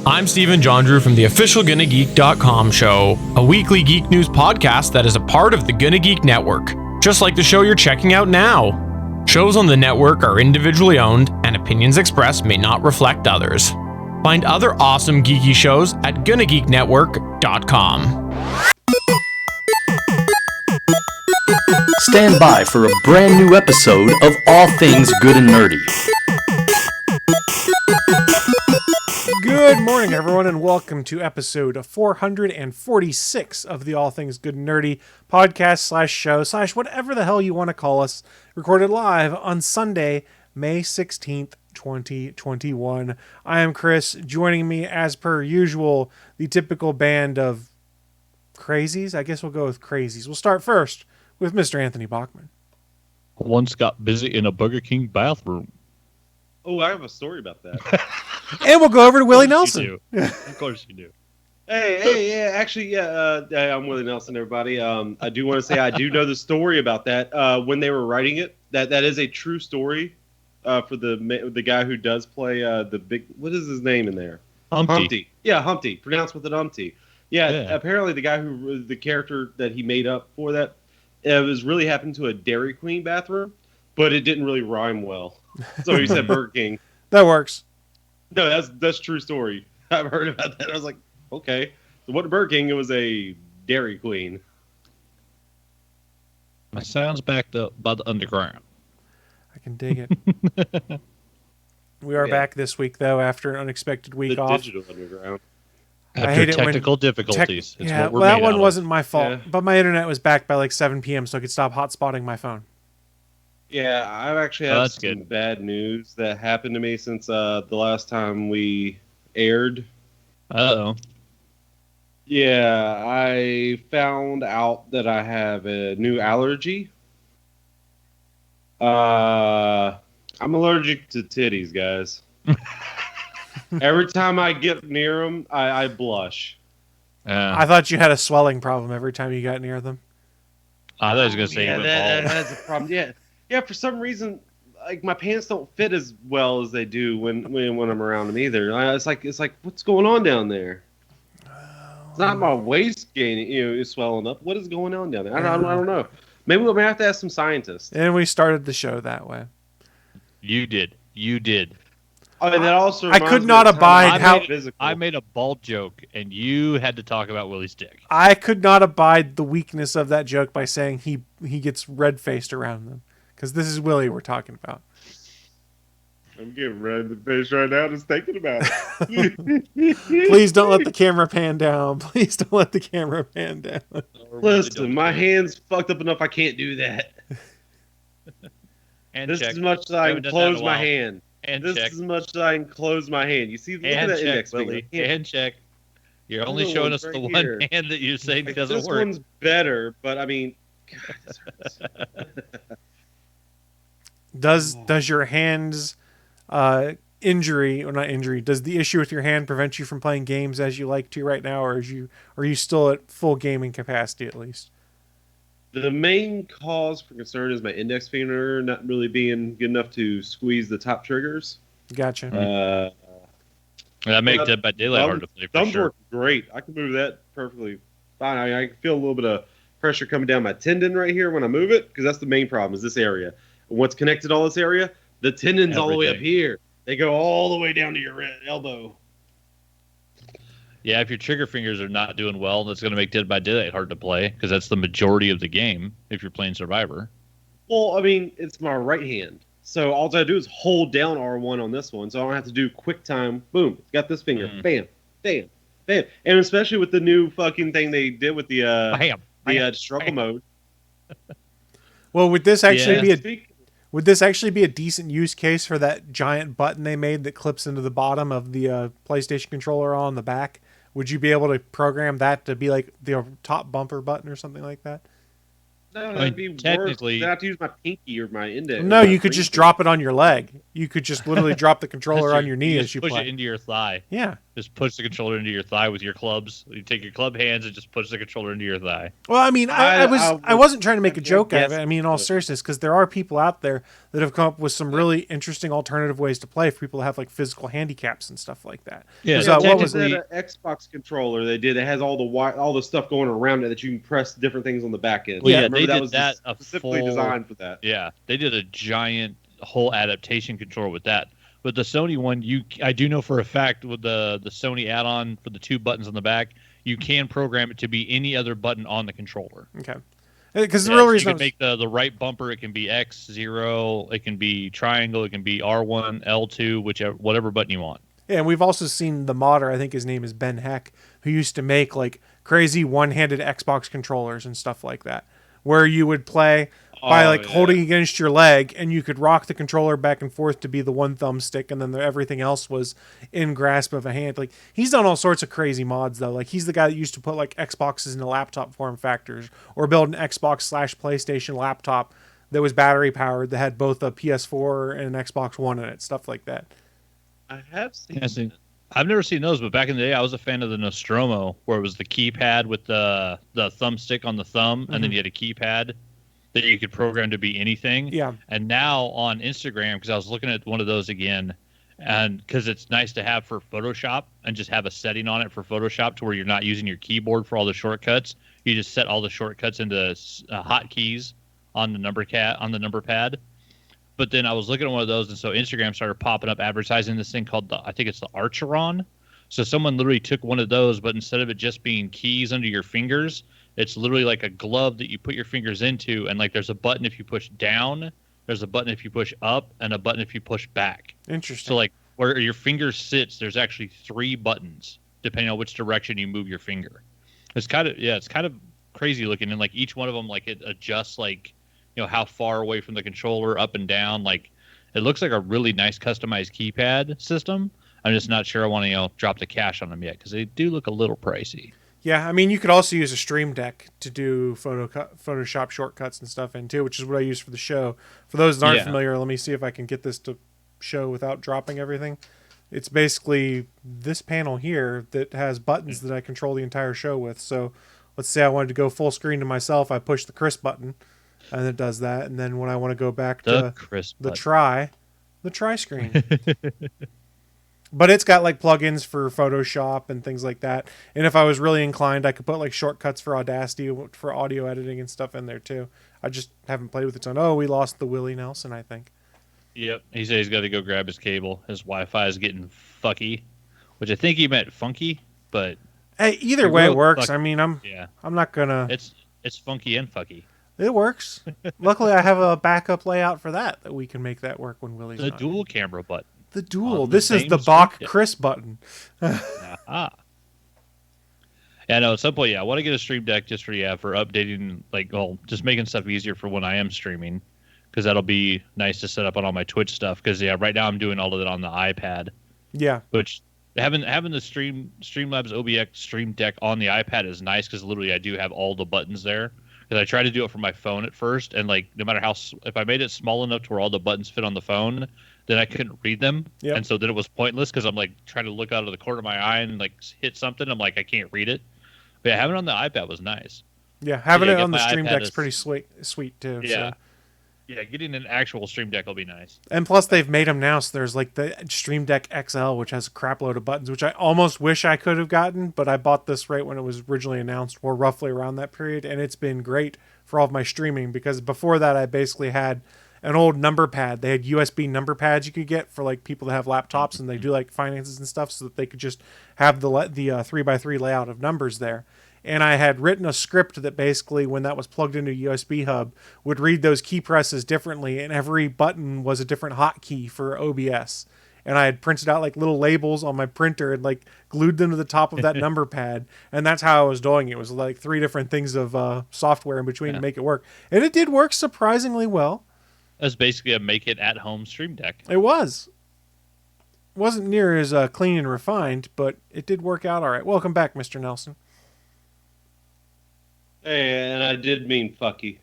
I'm Stephen John Drew from the official GonnaGeek.com show, a weekly geek news podcast that is a part of the Gonna Geek Network, just like the show you're checking out now. Shows on the network are individually owned, and opinions expressed may not reflect others. Find other awesome geeky shows at GonnaGeekNetwork.com. Stand by for a brand new episode of All Things Good and Nerdy. Good morning, everyone, and welcome to episode 446 of the All Things Good and Nerdy podcast / show / whatever the hell you want to call us, recorded live on Sunday, May 16th, 2021. I am Chris. Joining me, as per usual, the typical band of crazies. I guess we'll go with crazies. We'll start first with Mr. Anthony Bachman. Once got busy in a Burger King bathroom. Oh, I have a story about that. And we'll go over to Willie Nelson. Of course you do. I'm Willie Nelson, everybody. I do want to say I do know the story about that. When they were writing it, that is a true story for the guy who does play the big. What is his name in there? Humpty. Yeah, Humpty. Pronounced with an Humpty. Yeah. Apparently the character that he made up for that was really happened to a Dairy Queen bathroom, but it didn't really rhyme well. So he said Burger King. That works. No, that's true story. I've heard about that. I was like, okay. So what Burger King? It was a Dairy Queen. My sound's backed up by the underground. I can dig it. We are back this week, though, after an unexpected week off. Digital underground. After technical difficulties. That one wasn't my fault, but my internet was back by like 7 p.m., so I could stop hotspotting my phone. Yeah, I've actually had some bad news that happened to me since the last time we aired. Uh-oh. Yeah, I found out that I have a new allergy. I'm allergic to titties, guys. Every time I get near them, I blush. I thought you had a swelling problem every time you got near them. I thought I was going to say that's a problem. Yeah, for some reason, like my pants don't fit as well as they do when I'm around them either. It's like what's going on down there? It's not my waist gaining, is swelling up. What is going on down there? I don't know. Maybe we may have to ask some scientists. And we started the show that way. You did. Oh, and that also I could not abide how I made a bald joke, and you had to talk about Willie's dick. I could not abide the weakness of that joke by saying he gets red-faced around them. Because this is Willie we're talking about. I'm getting red in the face right now just thinking about it. Please don't let the camera pan down. Listen, my hand's fucked up enough I can't do that. This is as much as I can close my hand. This is as much as I can close my hand. You see, look at that index finger. Hand check. You're only showing us the one hand that you're saying doesn't work. This one's better, but I mean, God, this hurts. Does your hand's injury, or not injury, does the issue with your hand prevent you from playing games as you like to right now, or are you still at full gaming capacity at least? The main cause for concern is my index finger not really being good enough to squeeze the top triggers. Gotcha. That makes Dead by Daylight hard to play for thumbs sure. work great. I can move that perfectly fine. I can feel a little bit of pressure coming down my tendon right here when I move it, because that's the main problem is this area. What's connected all this area? The tendon's all the way up here. They go all the way down to your elbow. Yeah, if your trigger fingers are not doing well, that's going to make Dead by Daylight hard to play, because that's the majority of the game if you're playing Survivor. Well, I mean, it's my right hand. So all I gotta do is hold down R1 on this one, so I don't have to do quick time. Boom, got this finger. Bam, bam, bam. And especially with the new fucking thing they did with the struggle mode. Well, would this actually be a decent use case for that giant button they made that clips into the bottom of the PlayStation controller on the back? Would you be able to program that to be like the top bumper button or something like that? No, that'd be technically worse. I have to use my pinky or my index. No, you could just drop it on your leg. You could just literally drop the controller on your knee as you push play. it into your thigh. Yeah, Just push the controller into your thigh with your clubs. You take your club hands and just push the controller into your thigh. Well, I mean, I wasn't trying to make a joke out of it. guess- I mean, in all seriousness, because there are people out there that have come up with some really interesting alternative ways to play for people that have like physical handicaps and stuff like that. Yeah, 'Cause, Yeah, what was technically, an Xbox controller they did. It has all the stuff going around it that you can press different things on the back end. Well, yeah, Remember they that did was that a specifically full- designed for that. Yeah, they did a giant whole adaptation controller with that. But the Sony one, I do know for a fact with the Sony add-on for the 2 buttons on the back, you can program it to be any other button on the controller. Okay. Because the Yeah, real so reason you can make the right bumper. It can be X, 0, it can be triangle, it can be R1, L2, whatever button you want. Yeah, and we've also seen the modder, I think his name is Ben Heck, who used to make like crazy one-handed Xbox controllers and stuff like that, where you would play by like holding against your leg, and you could rock the controller back and forth to be the one thumbstick, and then everything else was in grasp of a hand. Like, he's done all sorts of crazy mods though. Like, he's the guy that used to put like Xboxes into laptop form factors, or build an Xbox/PlayStation laptop that was battery powered that had both a PS4 and an Xbox One in it, stuff like that. I have seen. Yeah, I've never seen those, but back in the day, I was a fan of the Nostromo, where it was the keypad with the thumbstick on the thumb, and then you had a keypad that you could program to be anything. Yeah. And now on Instagram, because I was looking at one of those again, and because it's nice to have for Photoshop and just have a setting on it for Photoshop to where you're not using your keyboard for all the shortcuts. You just set all the shortcuts into hotkeys on the number pad. But then I was looking at one of those, and so Instagram started popping up advertising this thing called I think it's the Archeron. So someone literally took one of those, but instead of it just being keys under your fingers, it's literally like a glove that you put your fingers into, and like there's a button if you push down, there's a button if you push up, and a button if you push back. Interesting. So like where your finger sits, there's actually 3 buttons depending on which direction you move your finger. It's kind of crazy looking, and like each one of them, like it adjusts like, you know, how far away from the controller, up and down. Like, it looks like a really nice customized keypad system. I'm just not sure I want to, drop the cash on them yet, because they do look a little pricey. Yeah, I mean, you could also use a Stream Deck to do Photoshop shortcuts and stuff in too, which is what I use for the show. For those that aren't familiar, let me see if I can get this to show without dropping everything. It's basically this panel here that has buttons that I control the entire show with. So let's say I wanted to go full screen to myself, I push the Chris button, and it does that. And then when I want to go back to the try screen. But it's got like plugins for Photoshop and things like that. And if I was really inclined, I could put like shortcuts for Audacity for audio editing and stuff in there too. I just haven't played with it on. Oh, we lost the Willie Nelson, I think. Yep. He said he's got to go grab his cable. His Wi-Fi is getting fucky, which I think he meant funky, but hey, either way it works. I mean, I'm not gonna. It's funky and fucky. It works. Luckily, I have a backup layout for that we can make that work when Willie's the not dual here. camera button. The dual. This is the Bach Chris button. Yeah, no, at some point, I want to get a Stream Deck just for updating, just making stuff easier for when I am streaming, because that'll be nice to set up on all my Twitch stuff. Because right now I'm doing all of it on the iPad. Yeah. Which having the Streamlabs OBX Stream Deck on the iPad is nice, because literally I do have all the buttons there. Because I tried to do it from my phone at first, and like no matter if I made it small enough to where all the buttons fit on the phone, then I couldn't read them, and so then it was pointless, because I'm like trying to look out of the corner of my eye and like hit something. I'm like, I can't read it. But yeah, having it on the iPad was nice. Yeah, having it on the Stream Deck's pretty sweet too. Yeah, so. Yeah, getting an actual Stream Deck will be nice. And plus, they've made them now, so there's like the Stream Deck XL, which has a crap load of buttons, which I almost wish I could have gotten, but I bought this right when it was originally announced, or roughly around that period, and it's been great for all of my streaming, because before that I basically had an old number pad. They had USB number pads you could get for like people that have laptops and they do like finances and stuff, so that they could just have the 3x3 layout of numbers there. And I had written a script that basically, when that was plugged into a USB hub, would read those key presses differently, and every button was a different hotkey for OBS. And I had printed out like little labels on my printer and like glued them to the top of that number pad. And that's how I was doing it. It was like 3 different things of software in between to make it work. And it did work surprisingly well. That's basically a make it at home Stream Deck. It was. It wasn't near as clean and refined, but it did work out all right. Welcome back, Mr. Nelson. Hey, and I did mean fucky.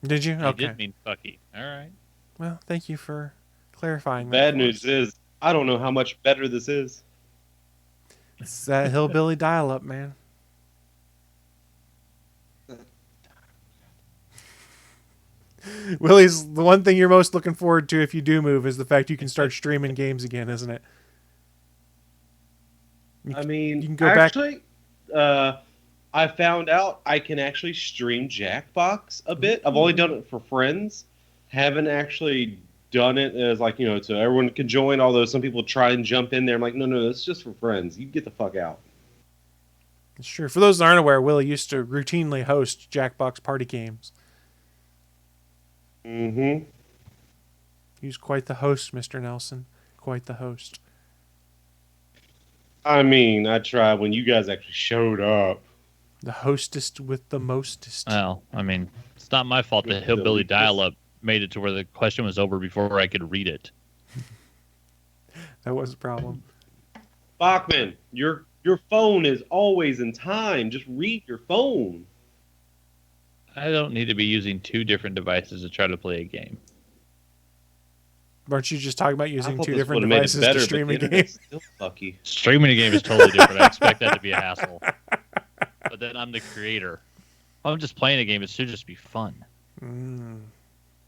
Did you? Okay. I did mean fucky. All right. Well, thank you for clarifying that. Bad news is, I don't know how much better this is. It's that hillbilly dial-up, man. Willie's, the one thing you're most looking forward to if you do move is the fact you can start streaming games again, isn't it? I mean, you can go actually, I found out I can actually stream Jackbox a bit. I've only done it for friends. Haven't actually done it as like, so everyone can join, although some people try and jump in there. I'm like, no, it's just for friends. You get the fuck out. Sure. For those that aren't aware, Willie used to routinely host Jackbox party games. Mm-hmm. He was quite the host, Mr. Nelson. Quite the host. I mean, I tried when you guys actually showed up. The hostest with the mostest. Well, I mean, it's not my fault that hillbilly dial-up made it to where the question was over before I could read it. That was a problem. Bachman, your phone is always in time. Just read your phone. I don't need to be using two different devices to try to play a game. Weren't you just talking about using two different made it devices better, to stream but a the game? internet's still fucky. Streaming a game is totally different. I expect that to be a hassle. But then I'm the creator. If I'm just playing a game, it should just be fun.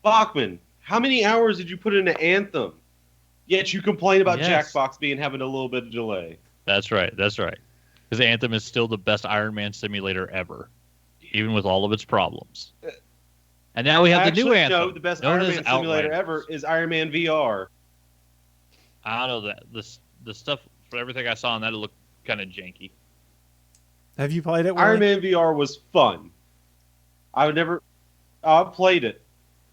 Bachman, how many hours did you put into Anthem? Yet you complain about Yes. Jackbox having a little bit of delay. That's right. Because Anthem is still the best Iron Man simulator ever, even with all of its problems. And now we have the new Anthem. No, the best known Iron as Man simulator Outriders. ever is Iron Man VR. I don't know that the stuff for everything I saw on that, it looked kind of janky. Have you played it, Willie? Iron Man VR was fun. I played it.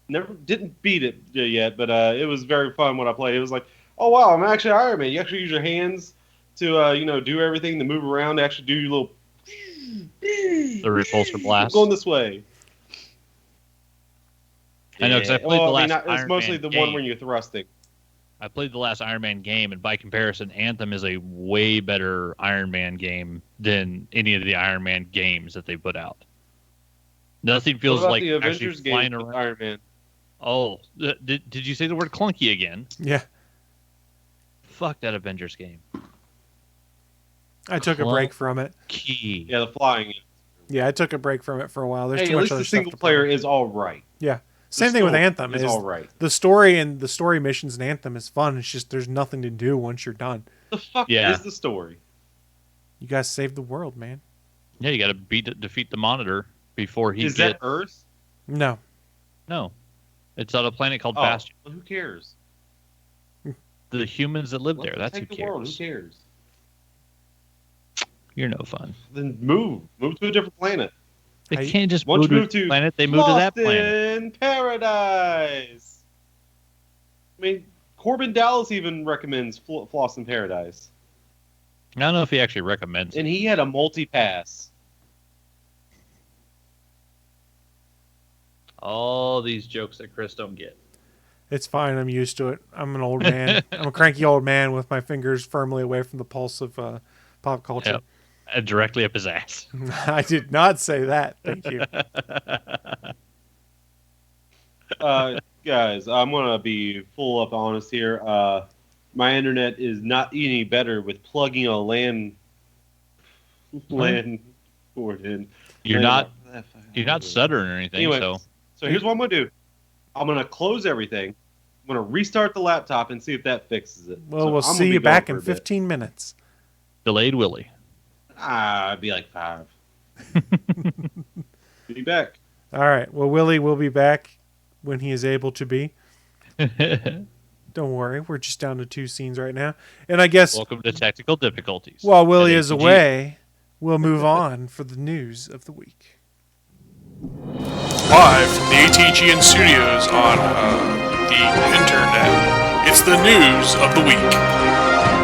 Never didn't beat it yet, but it was very fun when I played. It was like, oh wow, I'm actually Iron Man. You actually use your hands to do everything, to move around, to actually do your little. The repulsor blast. I'm going this way. I know, because I played the last It's Iron mostly Man the game. one where you're thrusting. I played the last Iron Man game, and by comparison, Anthem is a way better Iron Man game than any of the Iron Man games that they put out. Nothing feels What about like the actually Avengers flying game with around. Iron Man? Oh, did you say the word clunky again? Yeah. Fuck that Avengers game. I took a break from it. Key. Yeah, the flying. Yeah, I took a break from it for a while. There's Hey, too at much least other the stuff single to player play. is all right. Yeah. Same thing with story Anthem. is all right. The story and the story missions in Anthem is fun. It's just there's nothing to do once you're done. The fuck Yeah. is the story? You guys saved the world, man. Yeah, you got to defeat the Monitor before he Is gets. that Earth? No. No, it's on a planet called Oh, Bastion. well, who cares? The humans that live Let there. them That's who take the world. Who cares. cares? You're no fun. Then move to a different planet. They I- can't just Once move you to move the to planet. They move to that planet. in Paradise. I mean, Corbin Dallas even recommends Floss in Paradise, I don't know if he actually recommends it. and he had a multi-pass. All these jokes that Chris don't get. It's fine. I'm used to it. I'm an old man. I'm a cranky old man with my fingers firmly away from the pulse of pop culture. Yep. Directly up his ass. I did not say that. Thank you. Guys, I'm gonna be full up honest here. My internet is not any better with plugging a LAN cord in. You're not stuttering or anything. Anyway, So here's what I'm gonna do. I'm gonna close everything. I'm gonna restart the laptop and see if that fixes it. Well, So we'll I'm gonna see be you gone back for in a bit. 15 minutes. delayed Willie. I'd be like 5. Be back. All right. Well, Willie will be back when he is able to be. Don't worry. We're just down to 2 scenes right now. And I guess Welcome to technical difficulties. while Willie At is ATGN. away, we'll move on for the news of the week. Live from the ATGN studios on the internet, it's the news of the week.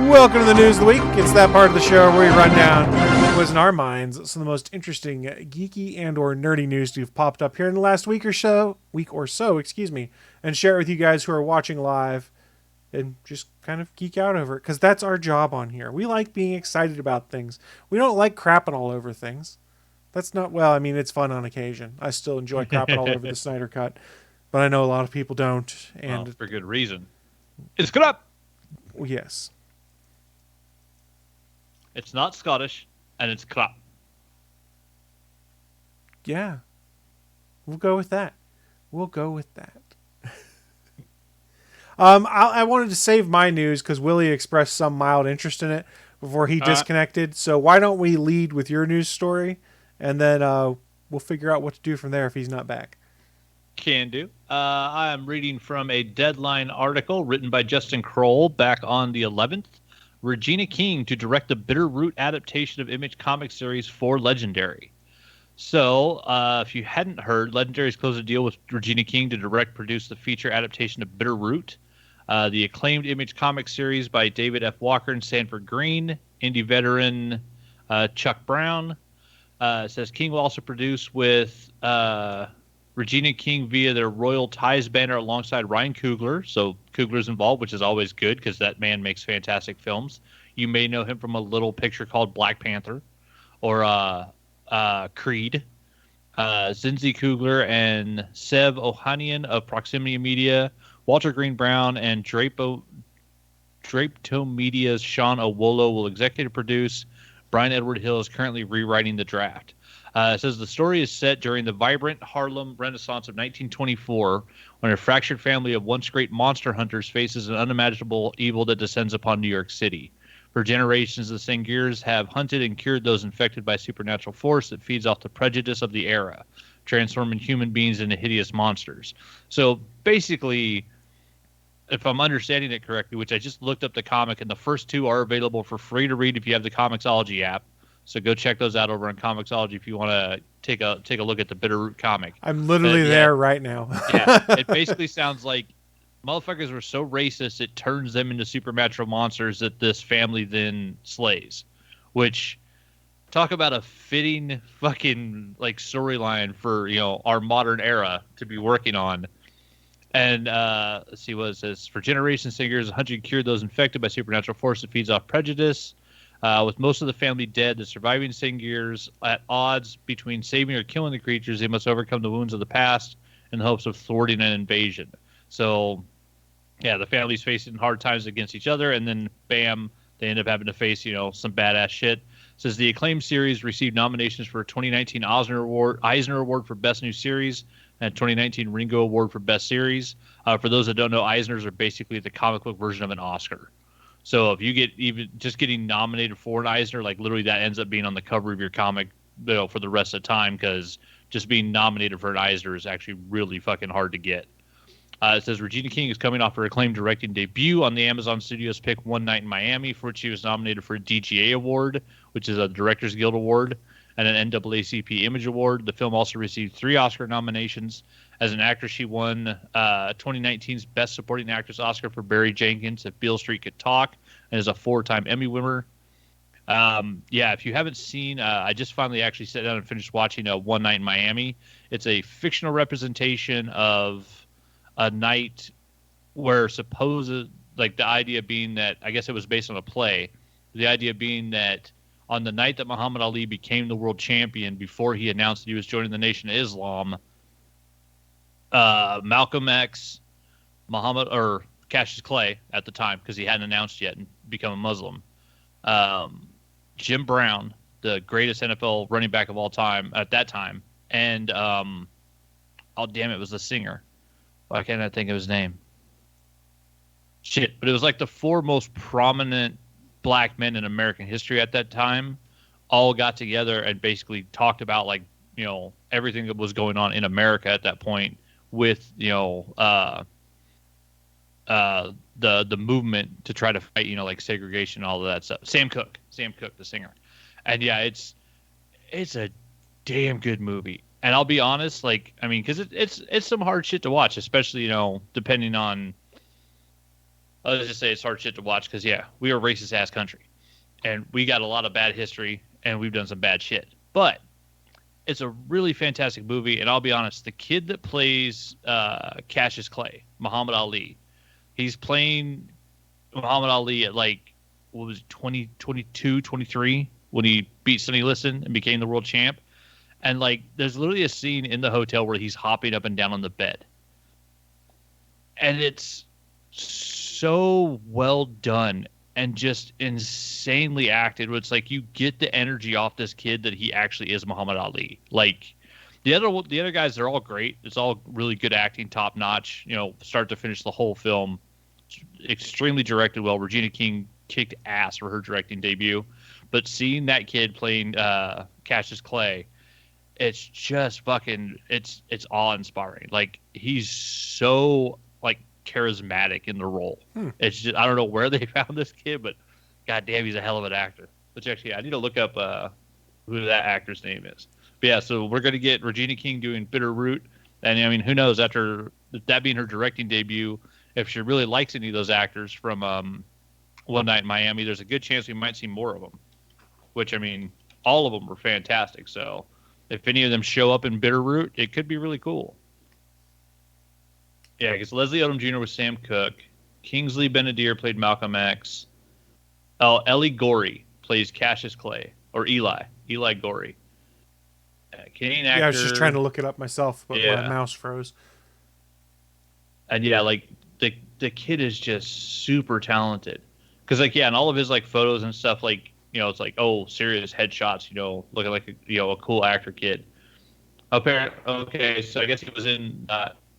Welcome to the news of the week. It's that part of the show where we run down what was in our minds some of the most interesting geeky and or nerdy news to have popped up here in the last week or so, and share it with you guys who are watching live and just kind of geek out over it, because that's our job on here. We like being excited about things. We don't like crapping all over things. That's not, well, I mean, it's fun on occasion. I still enjoy crapping all over the Snyder Cut. but I know a lot of people don't. And Well, for good reason. It's crap. yes. It's not Scottish, and it's crap. Yeah. We'll go with that. We'll go with that. I wanted to save my news because Willie expressed some mild interest in it before he disconnected. So why don't we lead with your news story, and then we'll figure out what to do from there if he's not back. Can do. I am reading from a Deadline article written by Justin Kroll back on the 11th. Regina King to direct the Bitterroot adaptation of Image comic series for Legendary. So, if you hadn't heard, Legendary's closed a deal with Regina King to produce the feature adaptation of Bitterroot, the acclaimed Image comic series by David F. Walker and Sanford Green, indie veteran Chuck Brown. It says King will also produce with Regina King via their Royal Ties banner alongside Ryan Coogler. So Coogler's involved, which is always good because that man makes fantastic films. You may know him from a little picture called Black Panther or Creed. Zinzi Coogler and Sev Ohanian of Proximity Media, Walter Green Brown, and Drapeto Media's Sean Owolo will executive produce. Brian Edward Hill is currently rewriting the draft. It says the story is set during the vibrant Harlem Renaissance of 1924, when a fractured family of once great monster hunters faces an unimaginable evil that descends upon New York City. For generations, the Sengirs have hunted and cured those infected by supernatural force that feeds off the prejudice of the era, transforming human beings into hideous monsters. So basically, if I'm understanding it correctly, which I just looked up the comic, and the first two are available for free to read if you have the Comixology app. So go check those out over on Comixology if you want to take a look at the Bitterroot comic. I'm literally there right now. Yeah, it basically sounds like motherfuckers were so racist it turns them into supernatural monsters that this family then slays. Which, talk about a fitting fucking like storyline for our modern era to be working on. And let's see what it says. For generations, Singers hunted and cured those infected by supernatural force that feeds off prejudice. With most of the family dead, the surviving Sengirs at odds between saving or killing the creatures, they must overcome the wounds of the past in the hopes of thwarting an invasion. So, yeah, the family's facing hard times against each other, and then, bam, they end up having to face, some badass shit. It says the acclaimed series received nominations for a 2019 Eisner Award for Best New Series and a 2019 Ringo Award for Best Series. For those that don't know, Eisners are basically the comic book version of an Oscar. So if you get even just getting nominated for an Eisner, like literally that ends up being on the cover of your comic, for the rest of the time, because just being nominated for an Eisner is actually really fucking hard to get. It says Regina King is coming off her acclaimed directing debut on the Amazon Studios pick One Night in Miami, for which she was nominated for a DGA Award, which is a Directors Guild Award, and an NAACP Image Award. The film also received 3 Oscar nominations. As an actress, she won 2019's Best Supporting Actress Oscar for Barry Jenkins If Beale Street Could Talk, and is a 4-time Emmy winner. If you haven't seen, I just finally actually sat down and finished watching One Night in Miami. It's a fictional representation of a night where the idea being that, I guess it was based on a play, the idea being that on the night that Muhammad Ali became the world champion, before he announced that he was joining the Nation of Islam, Malcolm X, Cassius Clay at the time, because he hadn't announced yet and become a Muslim, Jim Brown, the greatest NFL running back of all time at that time, and it was the singer. Why can't I think of his name? Shit, but it was like the 4 most prominent black men in American history at that time all got together and basically talked about everything that was going on in America at that point with the movement to try to fight segregation, all of that stuff. Sam Cooke, the singer. And yeah, it's a damn good movie. And I'll be honest, because it's some hard shit to watch, especially depending on. Let's just say it's hard shit to watch because we are a racist ass country, and we got a lot of bad history, and we've done some bad shit. But it's a really fantastic movie, and I'll be honest, the kid that plays Cassius Clay, Muhammad Ali, he's playing Muhammad Ali at 20, 22, 23 when he beat Sonny Liston and became the world champ. And there's literally a scene in the hotel where he's hopping up and down on the bed. and it's so well done and just insanely acted. It's like you get the energy off this kid that he actually is Muhammad Ali. Like the other guys, they're all great. It's all really good acting, top notch. Start to finish, the whole film, extremely directed well. Regina King kicked ass for her directing debut, but seeing that kid playing Cassius Clay, it's just fucking it's awe-inspiring. Like he's so like charismatic in the role. It's just, I don't know where they found this kid, but goddamn, he's a hell of an actor. Which actually I need to look up who that actor's name is. But yeah, so we're gonna get Regina King doing Bitterroot, and I mean, who knows, after that being her directing debut, if she really likes any of those actors from One Night in Miami, there's a good chance we might see more of them. Which, I mean, all of them were fantastic. So if any of them show up in Bitterroot, it could be really cool. Yeah, because Leslie Odom Jr. was Sam Cooke. Kingsley Benadir played Malcolm X. Oh, Ellie Gorey plays Cassius Clay. Or Eli. Eli Gorey. Canadian actor. Yeah, I was just trying to look it up myself, but my mouse froze. And yeah, like, the kid is just super talented. Because, like, yeah, and all of his, like, photos and stuff, like, it's like, oh, serious headshots, looking like a cool actor kid. Okay, so I guess he was in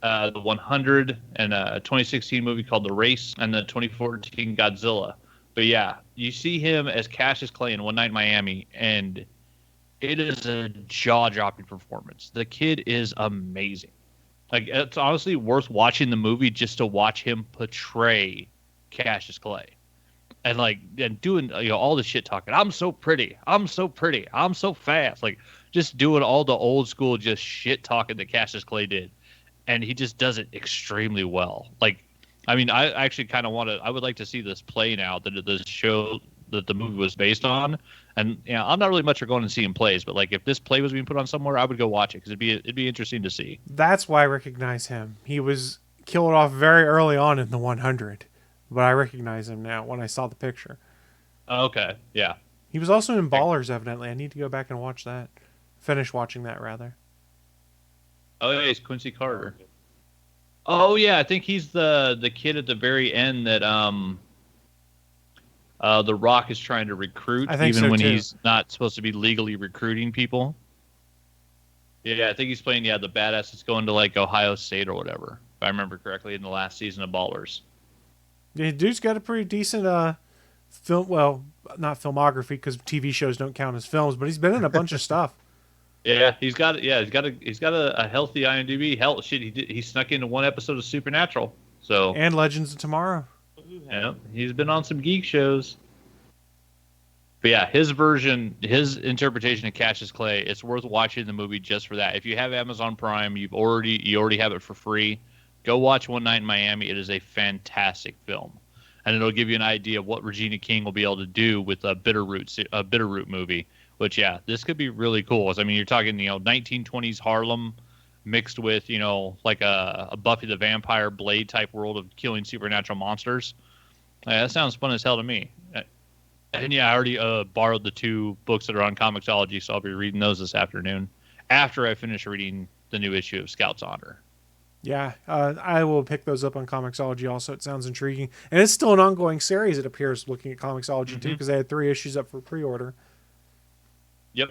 the 100 and a 2016 movie called The Race and the 2014 Godzilla. But yeah, you see him as Cassius Clay in One Night in Miami, and it is a jaw-dropping performance. The kid is amazing. Like, it's honestly worth watching the movie just to watch him portray Cassius Clay. And doing all the shit talking. I'm so pretty. I'm so pretty. I'm so fast. Like just doing all the old school just shit talking that Cassius Clay did, and he just does it extremely well. Like, I mean, I actually kind of I would like to see this play now that the show that the movie was based on. And I'm not really much for going and seeing plays, but like if this play was being put on somewhere, I would go watch it because it'd be interesting to see. That's why I recognize him. He was killed off very early on in the 100. But I recognize him now when I saw the picture. Okay, yeah. He was also in Ballers, evidently. I need to go back and watch that. Finish watching that, rather. Oh, yeah, he's Quincy Carter. Oh, yeah, I think he's the kid at the very end that The Rock is trying to recruit, even when he's not supposed to be legally recruiting people. Yeah, I think he's playing, the badass that's going to, like, Ohio State or whatever, if I remember correctly, in the last season of Ballers. Yeah, dude's got a pretty decent film. Well, not filmography because TV shows don't count as films, but he's been in a bunch of stuff. Yeah, he's got a healthy IMDb. Hell, shit, he snuck into one episode of Supernatural. So and Legends of Tomorrow. Yeah, he's been on some geek shows. But yeah, his interpretation of Cassius Clay, it's worth watching the movie just for that. If you have Amazon Prime, you already have it for free. Go watch One Night in Miami. It is a fantastic film, and it'll give you an idea of what Regina King will be able to do with a Bitterroot movie. Which, yeah, this could be really cool. I mean, you're talking, 1920s Harlem mixed with, like a Buffy the Vampire Blade type world of killing supernatural monsters. That sounds fun as hell to me. And yeah, I already borrowed the 2 books that are on Comixology, so I'll be reading those this afternoon after I finish reading the new issue of Scout's Honor. Yeah, I will pick those up on Comixology also. It sounds intriguing. And it's still an ongoing series, it appears, looking at Comixology, too, because they had 3 issues up for pre-order. Yep.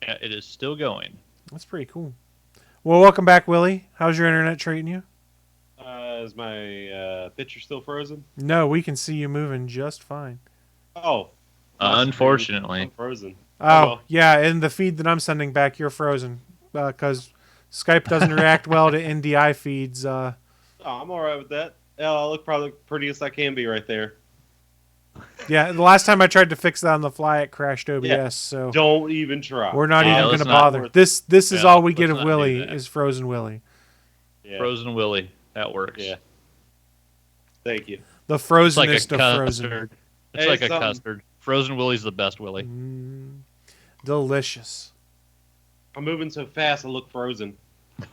Yeah, it is still going. That's pretty cool. Well, welcome back, Willie. How's your internet treating you? Is my picture still frozen? No, we can see you moving just fine. Oh. Unfortunately. I'm frozen. Oh, yeah, in the feed that I'm sending back, you're frozen. Because Skype doesn't react well to NDI feeds. Oh, I'm all right with that. I look probably prettiest I can be right there. Yeah, the last time I tried to fix that on the fly, it crashed OBS. Yeah. So don't even try. We're not even going to bother. This is all we get of not Willie is Frozen Willie. Yeah. Frozen Willie. That works. Yeah. Thank you. The frozenest of Frozen. It's Hey, like a custard. Frozen Willie's the best Willie. Delicious. I'm moving so fast I look frozen.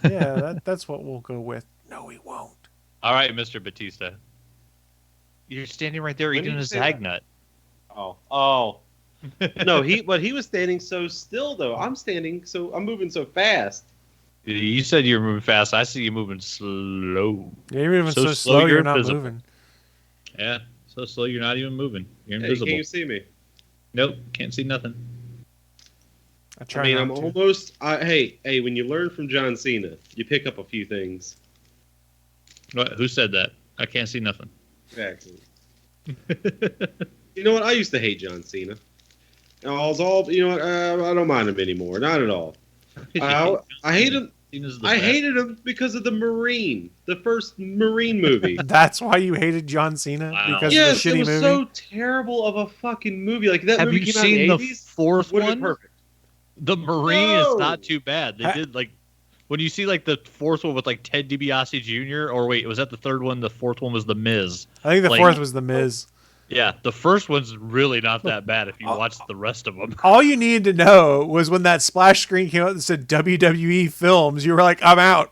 Yeah, that's what we'll go with. No, he won't. All right, Mr. Batista. You're standing right there eating a zag nut. Oh. No, he was standing so still though. I'm moving so fast. You said you were moving fast. I see you moving slow. Yeah, you're moving so slow, you're not invisible. moving. Yeah, so slow you're not even moving. You're Hey, invisible. can't you see me? Nope, can't see nothing. I mean, not I'm to. almost. Hey, when you learn from John Cena, you pick up a few things. What? Who said that? I can't see nothing. Exactly. You know what? I used to hate John Cena. I was all, you know what? I don't mind him anymore. Not at all. I hate him. I hated him because of the first Marine movie. That's why you hated John Cena? Wow. Because Yes, of the shitty it was movie? so terrible of a fucking movie. Like that Have movie you came out in seen the the 80s. fourth Would have one? been perfect. The Marine is No! not too bad. They did like when you see like the fourth one with like Ted DiBiase Jr. or wait, was that the third one? The fourth one was The Miz. I think the Like- fourth was The Miz. Yeah, the first one's really not that bad if you watch the rest of them. All you needed to know was when that splash screen came out that said WWE Films, you were like, I'm out.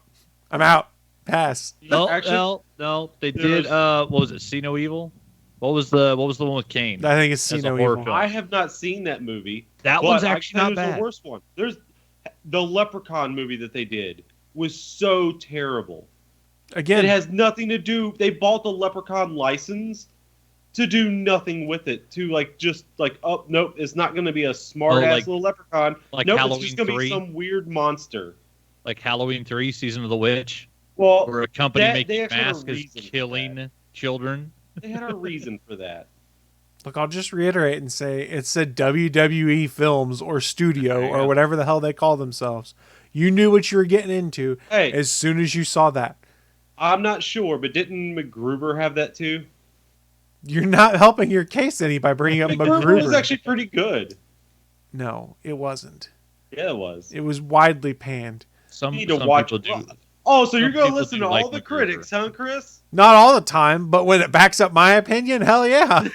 Pass. No, Actually, no, they there's- did. What was it? See No Evil. What was the one with Kane? I think it's As See a No horror Evil. film. I have not seen that movie. That but one's I can actually tell not you there's bad. the worst one. There's the Leprechaun movie that they did was so terrible. Again, It has nothing to do. They bought the Leprechaun license to do nothing with it. To oh nope, it's not going to be a smart ass little leprechaun. like nope, Halloween it's just going to 3? be some weird monster. Like Halloween 3, Season of the Witch, Well, where a company they making actually had a masks is reason for killing children. they had a reason for that. look, I'll just reiterate and say it said WWE Films or Studio There you or go. whatever the hell they call themselves. You knew what you were getting into Hey, as soon as you saw that. I'm not sure, but didn't MacGruber have that too? You're not helping your case any by bringing up MacGruber was MacGruber. actually pretty good. No, it wasn't. Yeah, it was. It was widely panned. Some, You need to some watch. people do. Oh, so you're Some going to people listen do to like all the MacGruber. critics, huh, Chris? Not all the time, but when it backs up my opinion, hell yeah.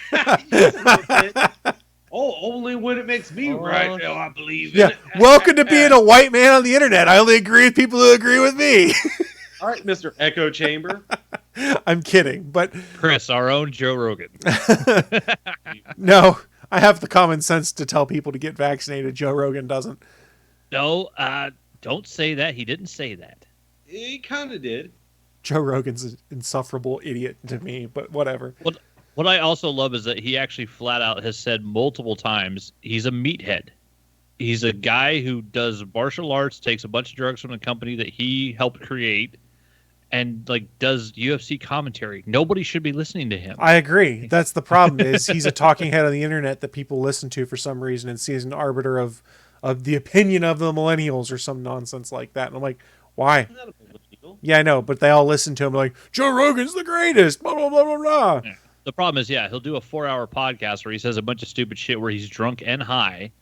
Oh, only when it makes me right. Now I believe in Yeah. it. Welcome to being a white man on the internet. I only agree with people who agree with me. All right, Mr. Echo Chamber. I'm kidding, but Chris, our own Joe Rogan. no, I have the common sense to tell people to get vaccinated. Joe Rogan doesn't. No, don't say that. He didn't say that. He kind of did. Joe Rogan's an insufferable idiot to me, but whatever. What I also love is that he actually flat out has said multiple times he's a meathead. He's a guy who does martial arts, takes a bunch of drugs from a company that he helped create, and like does UFC commentary. Nobody should be listening to him. I agree. That's the problem is he's a talking head on the internet that people listen to for some reason and sees an arbiter of the opinion of the millennials or some nonsense like that. And I'm like, why? Not a millennial. Yeah, I know, but they all listen to him like, Joe Rogan's the greatest, blah, blah, blah, blah, blah. Yeah. The problem is, he'll do a 4-hour podcast where he says a bunch of stupid shit where he's drunk and high,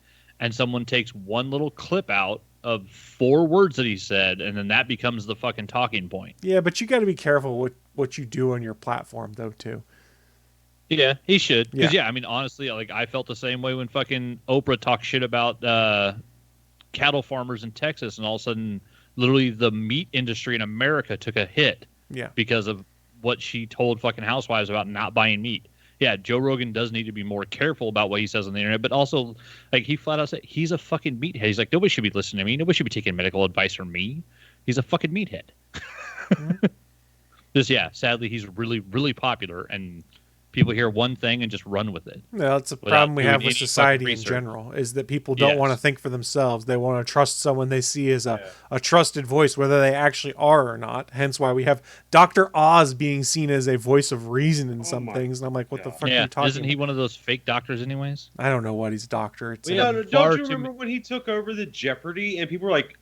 and someone takes one little clip out of 4 words that he said, and then that becomes the fucking talking point. Yeah, but you got to be careful what you do on your platform, though, too. Yeah, he should. Because, Yeah. I mean, honestly, like, I felt the same way when fucking Oprah talked shit about cattle farmers in Texas, and all of a sudden, literally the meat industry in America took a hit Yeah. because of what she told fucking housewives about not buying meat. Yeah, Joe Rogan does need to be more careful about what he says on the internet, but also, like, he flat out said he's a fucking meathead. He's like, nobody should be listening to me. Nobody should be taking medical advice from me. He's a fucking meathead. Just, sadly, he's really, really popular, and people hear one thing and just run with it. No, that's a Without problem we doing have any with fucking society in research. general, is that people don't Yes. want to think for themselves. They want to trust someone they see as a trusted voice, whether they actually are or not. Hence why we have Dr. Oz being seen as a voice of reason in some my things. And I'm like, what the fuck are Yeah, you talking isn't he about? one of those fake doctors anyways? I don't know what he's a doctor. It's We No, have no, far don't you too remember many- when he took over the Jeopardy and people were like,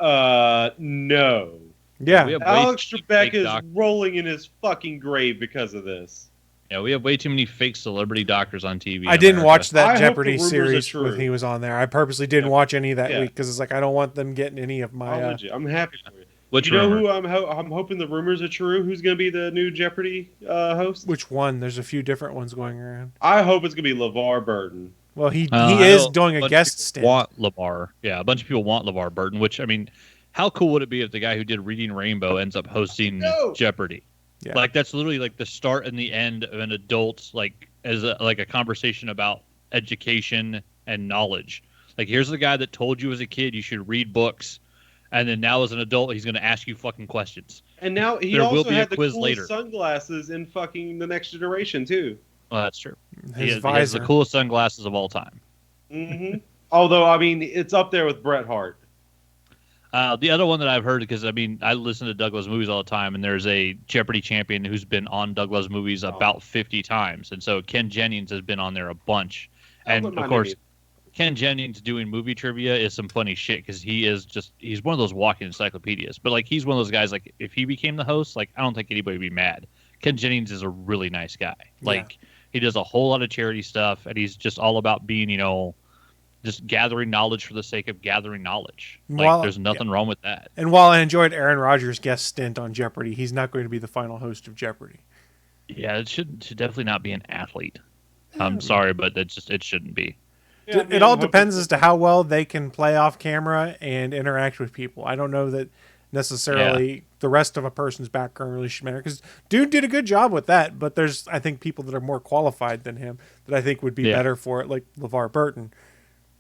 no. yeah. We have way Alex too many Trebek fake is doc- rolling in his fucking grave because of this. Yeah, we have way too many fake celebrity doctors on TV. I in didn't America. watch that I hope Jeopardy the rumors are series true. when he was on there. I purposely didn't Yeah. watch any that Yeah. week because it's like I don't want them getting any of my. Why would you? I'm happy for you. Which You know rumor? who I'm hoping the rumors are true? Who's going to be the new Jeopardy host? Which one? There's a few different ones going around. I hope it's going to be LeVar Burton. Well, he I is know doing a bunch of guest people stint. Want LeVar? Yeah, a bunch of people want LeVar Burton. Which, I mean, how cool would it be if the guy who did Reading Rainbow ends up hosting No. Jeopardy? Yeah. Like, that's literally like the start and the end of an adult, like, as a conversation about education and knowledge. Like, here's the guy that told you as a kid you should read books, And then now as an adult, he's going to ask you fucking questions. And now he There will also be a had the quiz coolest later. sunglasses in fucking The Next Generation too. Well, that's true. His He has the visor. coolest sunglasses of all time. Hmm Although, I mean, it's up there with Bret Hart. The other one that I've heard, because I mean, I listen to Douglas movies all the time, and there's a Jeopardy champion who's been on Douglas movies about 50 times, and so Ken Jennings has been on there a bunch. And of course, Ken Jennings doing movie trivia is some funny shit because he's one of those walking encyclopedias. But like, he's one of those guys, like, if he became the host, like, I don't think anybody would be mad. Ken Jennings is a really nice guy. Like, he does a whole lot of charity stuff, and he's just all about being, just gathering knowledge for the sake of gathering knowledge. Like, there's nothing wrong with that. And while I enjoyed Aaron Rodgers' guest stint on Jeopardy, he's not going to be the final host of Jeopardy. Yeah, it should definitely not be an athlete. I'm sorry, but it shouldn't be. Yeah, It all depends as to how well they can play off camera and interact with people. I don't know that necessarily the rest of a person's background really should matter, because dude did a good job with that, but there's, I think, people that are more qualified than him that I think would be better for it, like LeVar Burton,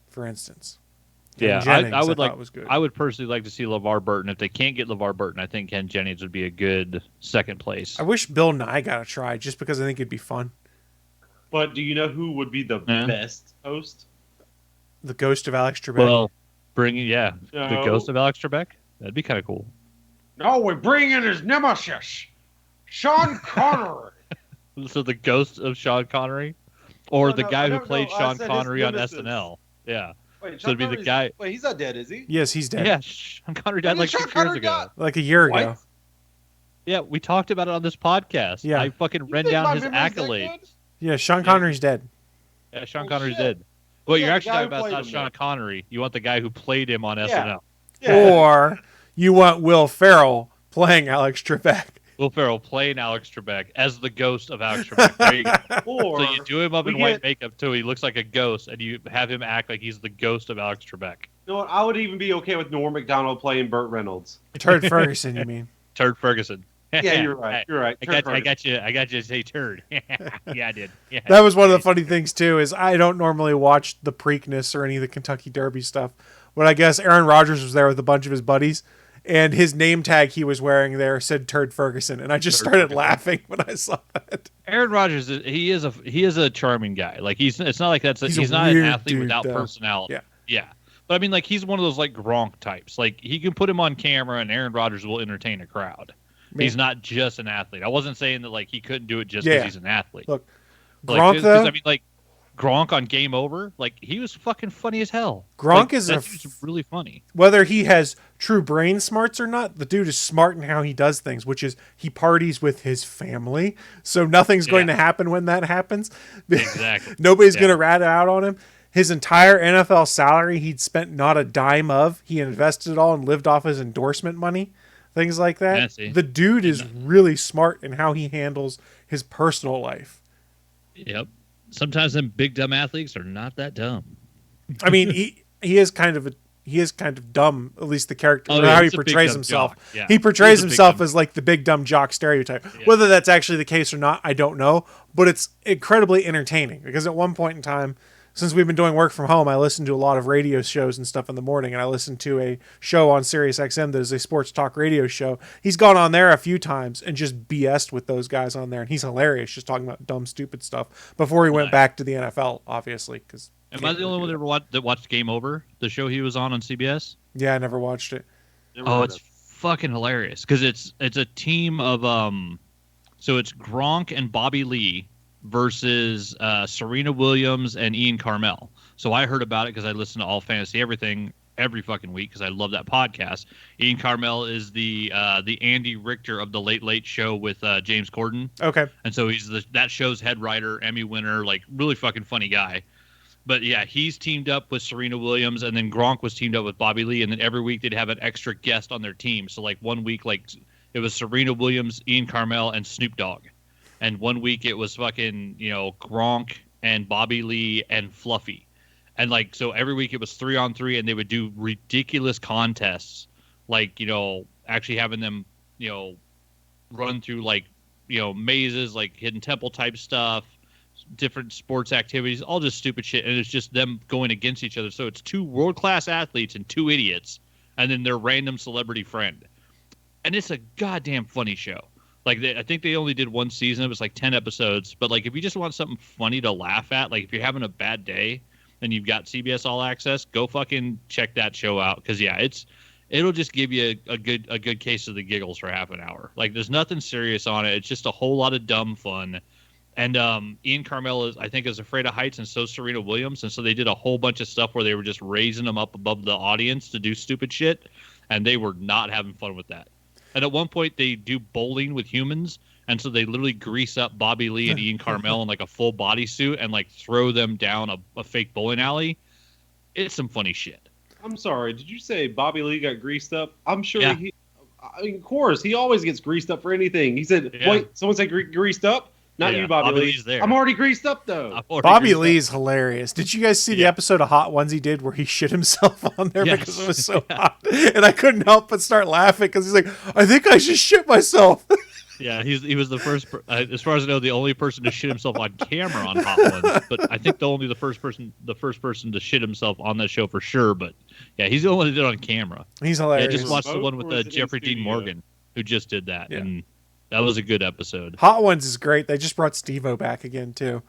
for instance. Yeah, Jennings, I would like. was good. I would personally like to see LeVar Burton. If they can't get LeVar Burton, I think Ken Jennings would be a good second place. I wish Bill Nye got a try, just because I think it'd be fun. But do you know who would be the best host? The ghost of Alex Trebek. Well, the ghost of Alex Trebek. That'd be kind of cool. No, we bring in his nemesis, Sean Connery. So the ghost of Sean Connery, or No, the no, guy no, who played no, I Sean said his Connery on nemesis. SNL. Yeah. Wait, So it'd be the Connery's- guy. Wait, he's not dead, is he? Yes, he's dead. Yeah, Sean Connery died When like did 6 Sean years Connery ago. die? Like a year What? ago. Yeah, we talked about it on this podcast. Yeah. I fucking You read think down my his memory's that accolades. good? Yeah, Sean Connery's dead. Yeah, Sean Oh, Connery's shit. dead. Well, Yeah, you're the actually guy talking who about played not him Sean there. Connery. You want the guy who played him on Yeah. SNL. Yeah. Or you want Will Ferrell playing Alex Trebek. Will Ferrell playing Alex Trebek as the ghost of Alex Trebek. There you go. Or So you do him up we in white get- makeup too. He looks like a ghost, and you have him act like he's the ghost of Alex Trebek. you know what? I would even be okay with Norm Macdonald playing Burt Reynolds. Turd Ferguson, you mean? Turd Ferguson. Yeah, you're right. You're right. I Turd got Ferguson. you to say turd. Yeah, I did. Yeah. That was one of the funny things too, is I don't normally watch the Preakness or any of the Kentucky Derby stuff, but I guess Aaron Rodgers was there with a bunch of his buddies, and his name tag he was wearing there said Turd Ferguson, and I just Turd started Ferguson. laughing when I saw that. Aaron Rodgers, he is a charming guy. Like it's not like He's a he's not an weird athlete dude, without though. personality. Yeah. Yeah. But I mean, like, he's one of those like Gronk types. Like, he can put him on camera, and Aaron Rodgers will entertain a crowd. Man. He's not just an athlete. I wasn't saying that like he couldn't do it just because Yeah. he's an athlete. Look, Like, Gronk, 'cause, though? I mean, like Gronk on Game Over, like he was fucking funny as hell. Gronk Like, is that's just really funny. Whether he has true brain smarts or not, the dude is smart in how he does things, which is he parties with his family, so nothing's going to happen when that happens. Exactly. Nobody's Yeah. going to rat out on him. His entire NFL salary, he'd spent not a dime of. He invested it all and lived off his endorsement money, things like that. Yeah, see. The dude is really smart in how he handles his personal life. Yep. Sometimes them big dumb athletes are not that dumb. I mean, he is kind of dumb, at least the character, Oh, or yeah, how he he's a big portrays dumb himself. jock. Yeah. He portrays He's a big himself dumb- as like the big dumb jock stereotype. Yeah. Whether that's actually the case or not, I don't know. But it's incredibly entertaining because at one point in time, since we've been doing work from home, I listen to a lot of radio shows and stuff in the morning, and I listened to a show on Sirius XM that is a sports talk radio show. He's gone on there a few times and just BS'd with those guys on there, and he's hilarious, just talking about dumb, stupid stuff before he went back to the NFL, obviously. Because Am I the only one that watched Game Over, the show he was on CBS? yeah, I never watched it. Never Oh, heard it's of fucking hilarious because it's a team of so it's Gronk and Bobby Lee versus Serena Williams and Ian Carmel. So I heard about it because I listen to All Fantasy Everything every fucking week because I love that podcast. Ian Carmel is the Andy Richter of the Late Late Show with James Corden, Okay. and so he's that show's head writer, Emmy winner, like really fucking funny guy. But yeah, he's teamed up with Serena Williams, and then Gronk was teamed up with Bobby Lee, and then every week they'd have an extra guest on their team. So like one week, like it was Serena Williams, Ian Carmel, and Snoop Dogg, and one week it was fucking Gronk and Bobby Lee and Fluffy, and like so every week it was 3-on-3, and they would do ridiculous contests, like actually having them run through like mazes, like hidden temple type stuff, different sports activities, all just stupid shit, and it's just them going against each other. So it's two world-class athletes and two idiots and then their random celebrity friend. And it's a goddamn funny show. Like, I think they only did one season. It was like 10 episodes. But, like, if you just want something funny to laugh at, like, if you're having a bad day and you've got CBS All Access, go fucking check that show out. Because, yeah, it'll just give you a good case of the giggles for half an hour. Like, there's nothing serious on it. It's just a whole lot of dumb fun. And Ian Carmel I think is afraid of heights, and so Serena Williams. And so they did a whole bunch of stuff where they were just raising them up above the audience to do stupid shit. And they were not having fun with that. And at one point, they do bowling with humans, and so they literally grease up Bobby Lee and Ian Carmel in like a full bodysuit and like throw them down a fake bowling alley. It's some funny shit. I'm sorry, did you say Bobby Lee got greased up? I'm sure Yeah. I mean, of course, he always gets greased up for anything. He said, wait, someone said greased up? Not Yeah, you, Bobby Lee. Lee's there. I'm already greased up, though. Bobby Lee's hilarious. Did you guys see the episode of Hot Ones he did where he shit himself on there Yes. because it was so hot? And I couldn't help but start laughing because he's like, I think I just shit myself. Yeah, he was the first, as far as I know, the only person to shit himself on camera on Hot Ones. But I think the first person to shit himself on that show for sure. But yeah, he's the only one that did it on camera. He's Yeah, hilarious. just watched the one Or with is it in Jeffrey Dean studio? Morgan, who just did that, Yeah. and that was a good episode. Hot Ones is great. They just brought Steve-O back again, too.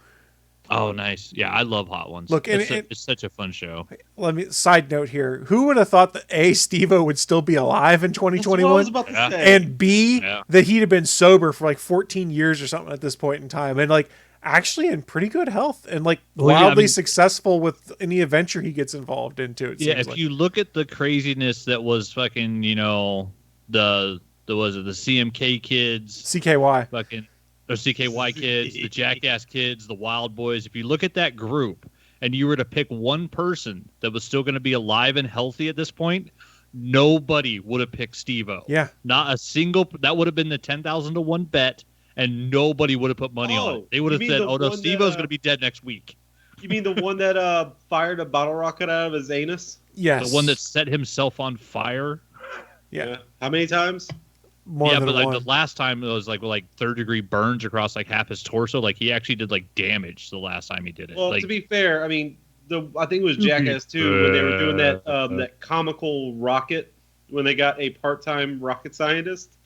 Oh, nice. Yeah, I love Hot Ones. Look, and it's such a fun show. Let me side note here. Who would have thought that A, Steve-O would still be alive in That's what I was 2021? about to Yeah. say. And B, Yeah. that he'd have been sober for like 14 years or something at this point in time. And like actually in pretty good health and like Well, yeah, I wildly mean- successful with any adventure he gets involved into. It Yeah, seems if like. you look at the craziness that was fucking, the CMK kids, CKY. fucking or CKY kids, the Jackass kids, the Wild Boys. If you look at that group and you were to pick one person that was still going to be alive and healthy at this point, nobody would have picked Steve-O. Yeah. Not a single. That would have been the 10,000 to 1 bet, and nobody would have put money on it. They would you have mean said, the "Oh no, one Steve-O's that, going to be dead next week." You mean the one that fired a bottle rocket out of his anus? Yes. The one that set himself on fire. Yeah. How many times? More Yeah, than but like one. the last time it was like third-degree burns across like half his torso. Like he actually did like damage the last time he did it. Well, like, to be fair, I mean, I think it was Jackass 2 when they were doing that comical rocket when they got a part-time rocket scientist.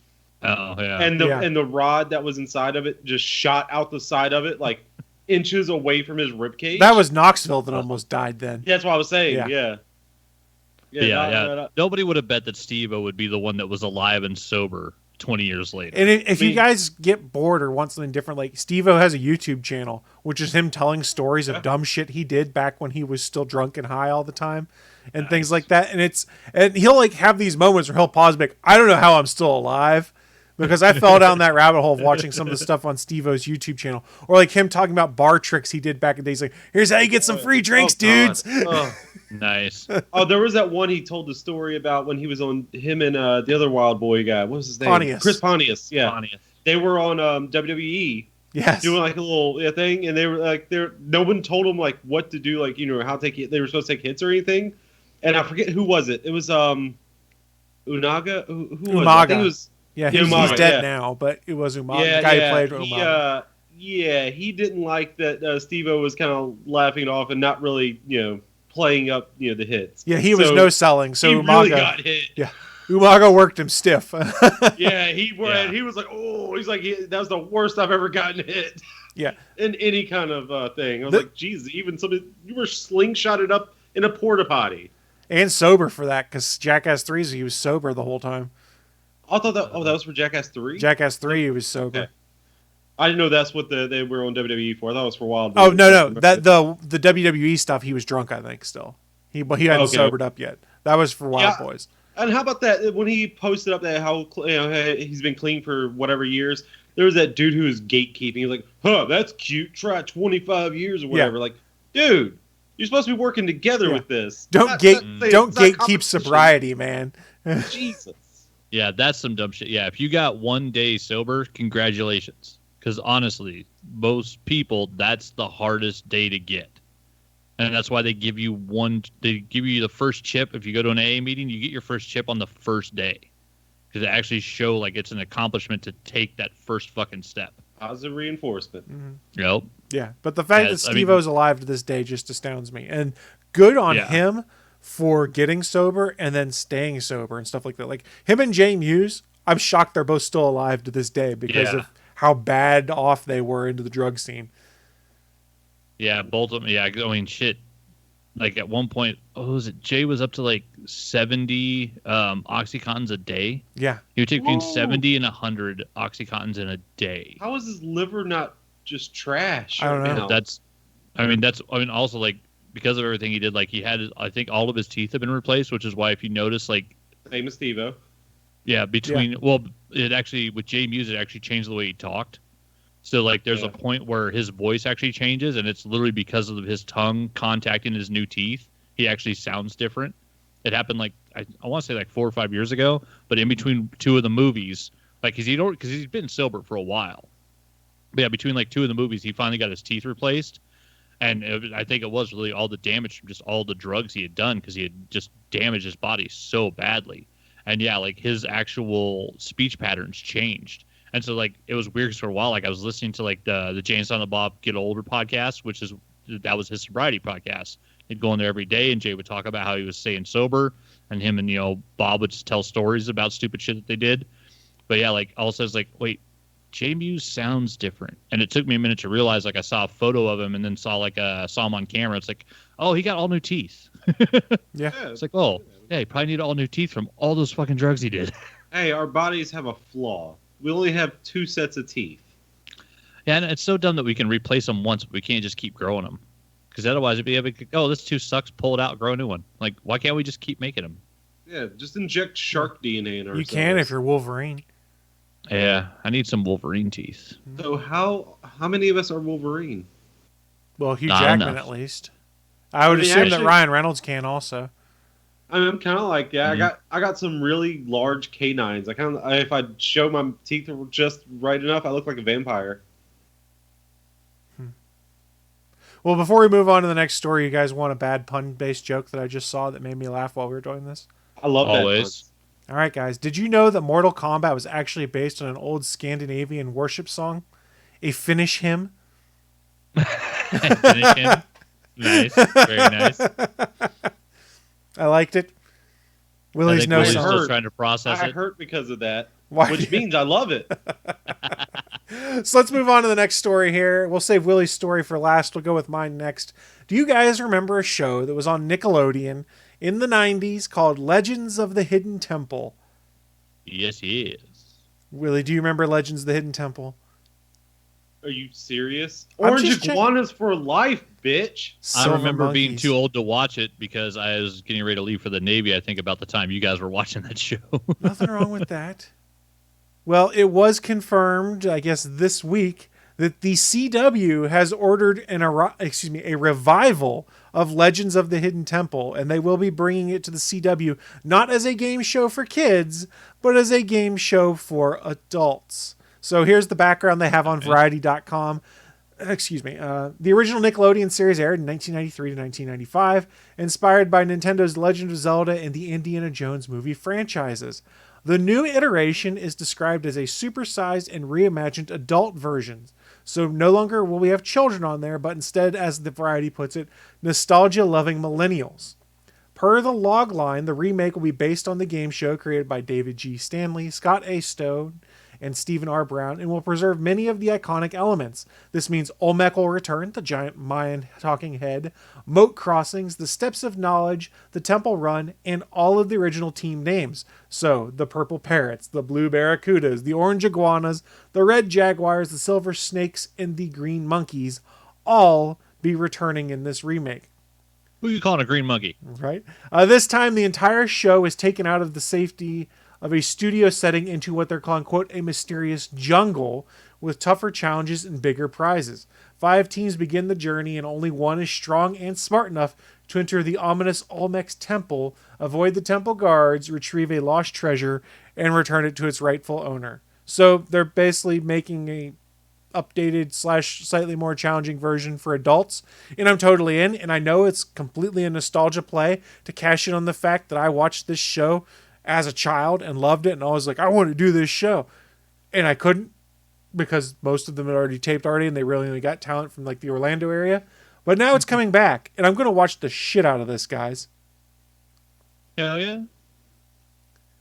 oh yeah, And the rod that was inside of it just shot out the side of it like inches away from his ribcage. That was Knoxville that almost died then. That's what I was saying. Yeah. yeah. Nobody would have bet that Steve-O would be the one that was alive and sober 20 years later. And if you mean- guys get bored or want something different, like Steve-O has a YouTube channel, which is him telling stories of dumb shit he did back when he was still drunk and high all the time and things like that. And he'll like have these moments where he'll pause and be like, I don't know how I'm still alive. Because I fell down that rabbit hole of watching some of the stuff on Steve-O's YouTube channel. Or like him talking about bar tricks he did back in the day. He's like, here's how you get some free drinks, dudes. Nice. Oh, there was that one he told the story about when he was on him and the other Wild Boy guy. What was his name? Pontius. Chris Pontius. Yeah. Pontius. They were on WWE Yes. doing like a little thing, and they were like, no one told them like what to do, like how to take it. They were supposed to take hits or anything, and I forget who was it. It was Unaga. Who was it? I think it was. Yeah, Yeah, he's Umaga, dead yeah. now, but it was Umaga. The guy who played Umaga. He didn't like that Steve-O was kind of laughing it off and not really, playing up, the hits. Yeah, he was So no selling. So he Umaga, really got hit. yeah, Umaga worked him stiff. Yeah, he was like, that was the worst I've ever gotten hit. Yeah. In any kind of thing. I was like, geez, even something, you were slingshotted up in a porta potty. And sober for that, because Jackass 3, he was sober the whole time. I thought that was for Jackass 3? Jackass 3, he was sober. Okay. I didn't know that's what they were on WWE for. I thought it was for Wild Oh, Boys. no. That the WWE stuff, he was drunk, I think, still. He hadn't Okay. sobered up yet. That was for Wild Yeah. Boys. And how about that when he posted up that how he's been clean for whatever years? There was that dude who was gatekeeping. He was like, "Huh, that's cute. Try 25 years or whatever." Yeah. Like, dude, you're supposed to be working together with this. Don't Not- gate not- don't it's not gatekeep competition. sobriety, man. Jesus. Yeah, that's some dumb shit. Yeah, if you got 1 day sober, congratulations. Because honestly, most people, that's the hardest day to get. And that's why they give you the first chip. If you go to an AA meeting, you get your first chip on the first day. Because it actually show like it's an accomplishment to take that first fucking step. Positive reinforcement. Yep. Yeah, but the fact Yes, that I mean- Steve-O's alive to this day just astounds me. And good on Yeah. him for getting sober and then staying sober and stuff like that. Like him and Jay Muse, I'm shocked they're both still alive to this day because Yeah. of how bad off they were into the drug scene. Yeah, both of them. Yeah, I mean, shit. Like at one point, was it Jay was up to like 70 Oxycontins a day? Yeah. He would take between Whoa. 70 and 100 Oxycontins in a day. How is his liver not just trash? I don't know. now? I mean, also like because of everything he did, like he had, I think all of his teeth have been replaced, which is why if you notice, like, Same as Steve-O. yeah, it actually, with Jay Muse, it actually changed the way he talked. So like there's a point where his voice actually changes, and it's literally because of his tongue contacting his new teeth. He actually sounds different. It happened like I want to say like 4 or 5 years ago, but in between two of the movies, like because he's been sober for a while. But yeah, between like two of the movies, he finally got his teeth replaced, and I think it was really all the damage from just all the drugs he had done because he had just damaged his body so badly. And yeah, like his actual speech patterns changed. And so, like, it was weird for a while. Like, I was listening to, like, the James and Bob Get Older podcast, that was his sobriety podcast. He'd go in there every day, and Jay would talk about how he was staying sober, and him and, Bob would just tell stories about stupid shit that they did. But, yeah, like, all of a sudden, it's like, wait, Jay Muse sounds different. And it took me a minute to realize, like, I saw a photo of him and then saw him on camera. It's like, oh, he got all new teeth. Yeah. It's like, oh, yeah, he probably needed all new teeth from all those fucking drugs he did. Hey, our bodies have a flaw. We only have 2 sets of teeth. Yeah, and it's so dumb that we can replace them once, but we can't just keep growing them. Because otherwise, it'd be like, oh, this tooth sucks, pull it out, grow a new one. Like, why can't we just keep making them? Yeah, just inject shark DNA in ourselves. You can if you're Wolverine. Yeah, I need some Wolverine teeth. So how many of us are Wolverine? Well, Hugh Not Jackman enough. at least. I would I mean, assume that actually- Ryan Reynolds can also. I mean, I'm kind of like, yeah, Mhm. I got some really large canines. If I show my teeth were just right enough, I look like a vampire. Well, before we move on to the next story, you guys want a bad pun-based joke that I just saw that made me laugh while we were doing this? I love Always. All right, guys. Did you know that Mortal Kombat was actually based on an old Scandinavian worship song? A Finnish hymn? Finish him. Nice. Very nice. I liked it. I Willie's think no Willie's song. still hurt. trying to process I it. hurt because of that, Why? which means I love it. So let's move on to the next story here. We'll save Willie's story for last. We'll go with mine next. Do you guys remember a show that was on Nickelodeon in the 90s called Legends of the Hidden Temple? Yes, he is. Willie, do you remember Legends of the Hidden Temple? Are you serious? I'm Orange just iguanas for life, bitch. I Silver remember being monkeys. too old to watch it because I was getting ready to leave for the Navy, I think, about the time you guys were watching that show. Nothing wrong with that. Well, it was confirmed, I guess, this week that the CW has ordered a revival of Legends of the Hidden Temple, and they will be bringing it to the CW not as a game show for kids, but as a game show for adults. So here's the background they have on Variety.com. The original Nickelodeon series aired in 1993 to 1995, inspired by Nintendo's Legend of Zelda and the Indiana Jones movie franchises. The new iteration is described as a supersized and reimagined adult version. So no longer will we have children on there, but instead, as the Variety puts it, nostalgia-loving millennials. Per the logline, the remake will be based on the game show created by David G. Stanley, Scott A. Stone, and Stephen R. Brown, and will preserve many of the iconic elements. This means Olmec will return, the giant Mayan talking head, moat crossings, the Steps of Knowledge, the Temple Run, and all of the original team names. So, the purple parrots, the blue barracudas, the orange iguanas, the red jaguars, the silver snakes, and the green monkeys all be returning in this remake. Who you calling a green monkey? Right? This time, the entire show is taken out of the safety of a studio setting into what they're calling, quote, a mysterious jungle with tougher challenges and bigger prizes. 5 teams begin the journey, and only one is strong and smart enough to enter the ominous Olmec's temple, avoid the temple guards, retrieve a lost treasure, and return it to its rightful owner. So they're basically making a updated / slightly more challenging version for adults, and I'm totally in. And I know it's completely a nostalgia play to cash in on the fact that I watched this show as a child and loved it, and I was like, I want to do this show, and I couldn't because most of them had already taped and they really only got talent from like the Orlando area. But now it's coming back, and I'm going to watch the shit out of this, guys. Hell yeah.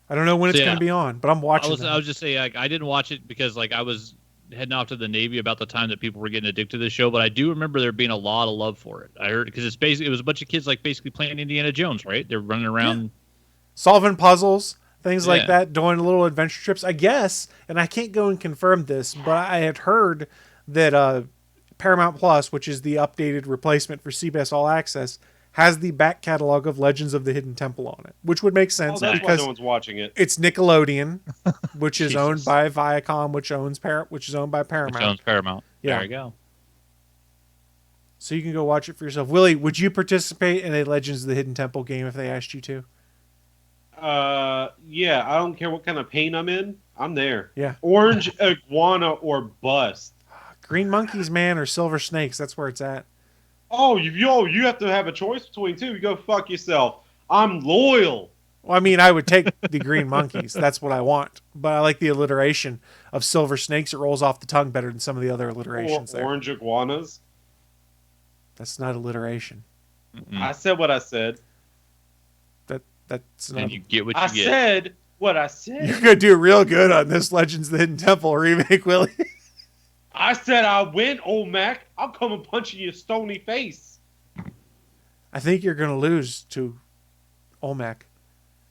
I don't know when it's So, going to be on, but I'm watching. I was just saying, like, I didn't watch it because like I was heading off to the Navy about the time that people were getting addicted to the show, but I do remember there being a lot of love for it. I heard because it was a bunch of kids like basically playing Indiana Jones, right? They're running around solving puzzles, things like Yeah. that, doing little adventure trips, I guess. And I can't go and confirm this, but I had heard that Paramount Plus, which is the updated replacement for CBS All Access, has the back catalog of Legends of the Hidden Temple on it, which would make sense That's why because no one's watching it. it's Nickelodeon, which is owned Jesus. by Viacom, which is owned by which Paramount. owns Paramount. Yeah. There you go. So you can go watch it for yourself. Willie, would you participate in a Legends of the Hidden Temple game if they asked you to? Yeah, I don't care what kind of pain I'm in. I'm there. Yeah. Orange iguana or bust. Green monkeys, man, or silver snakes. That's where it's at. Oh, you have to have a choice between two. You go fuck yourself. I'm loyal. Well, I mean, I would take the green monkeys. That's what I want. But I like the alliteration of silver snakes. It rolls off the tongue better than some of the other alliterations Or there. orange iguanas. That's not alliteration. I said what I said. That's not. And you get what you I get. said what I said. You're gonna do real good on this Legends of the Hidden Temple remake, Willie. I said I win, old Mac. I'll come and punch you in your stony face. I think you're gonna lose to Olmec.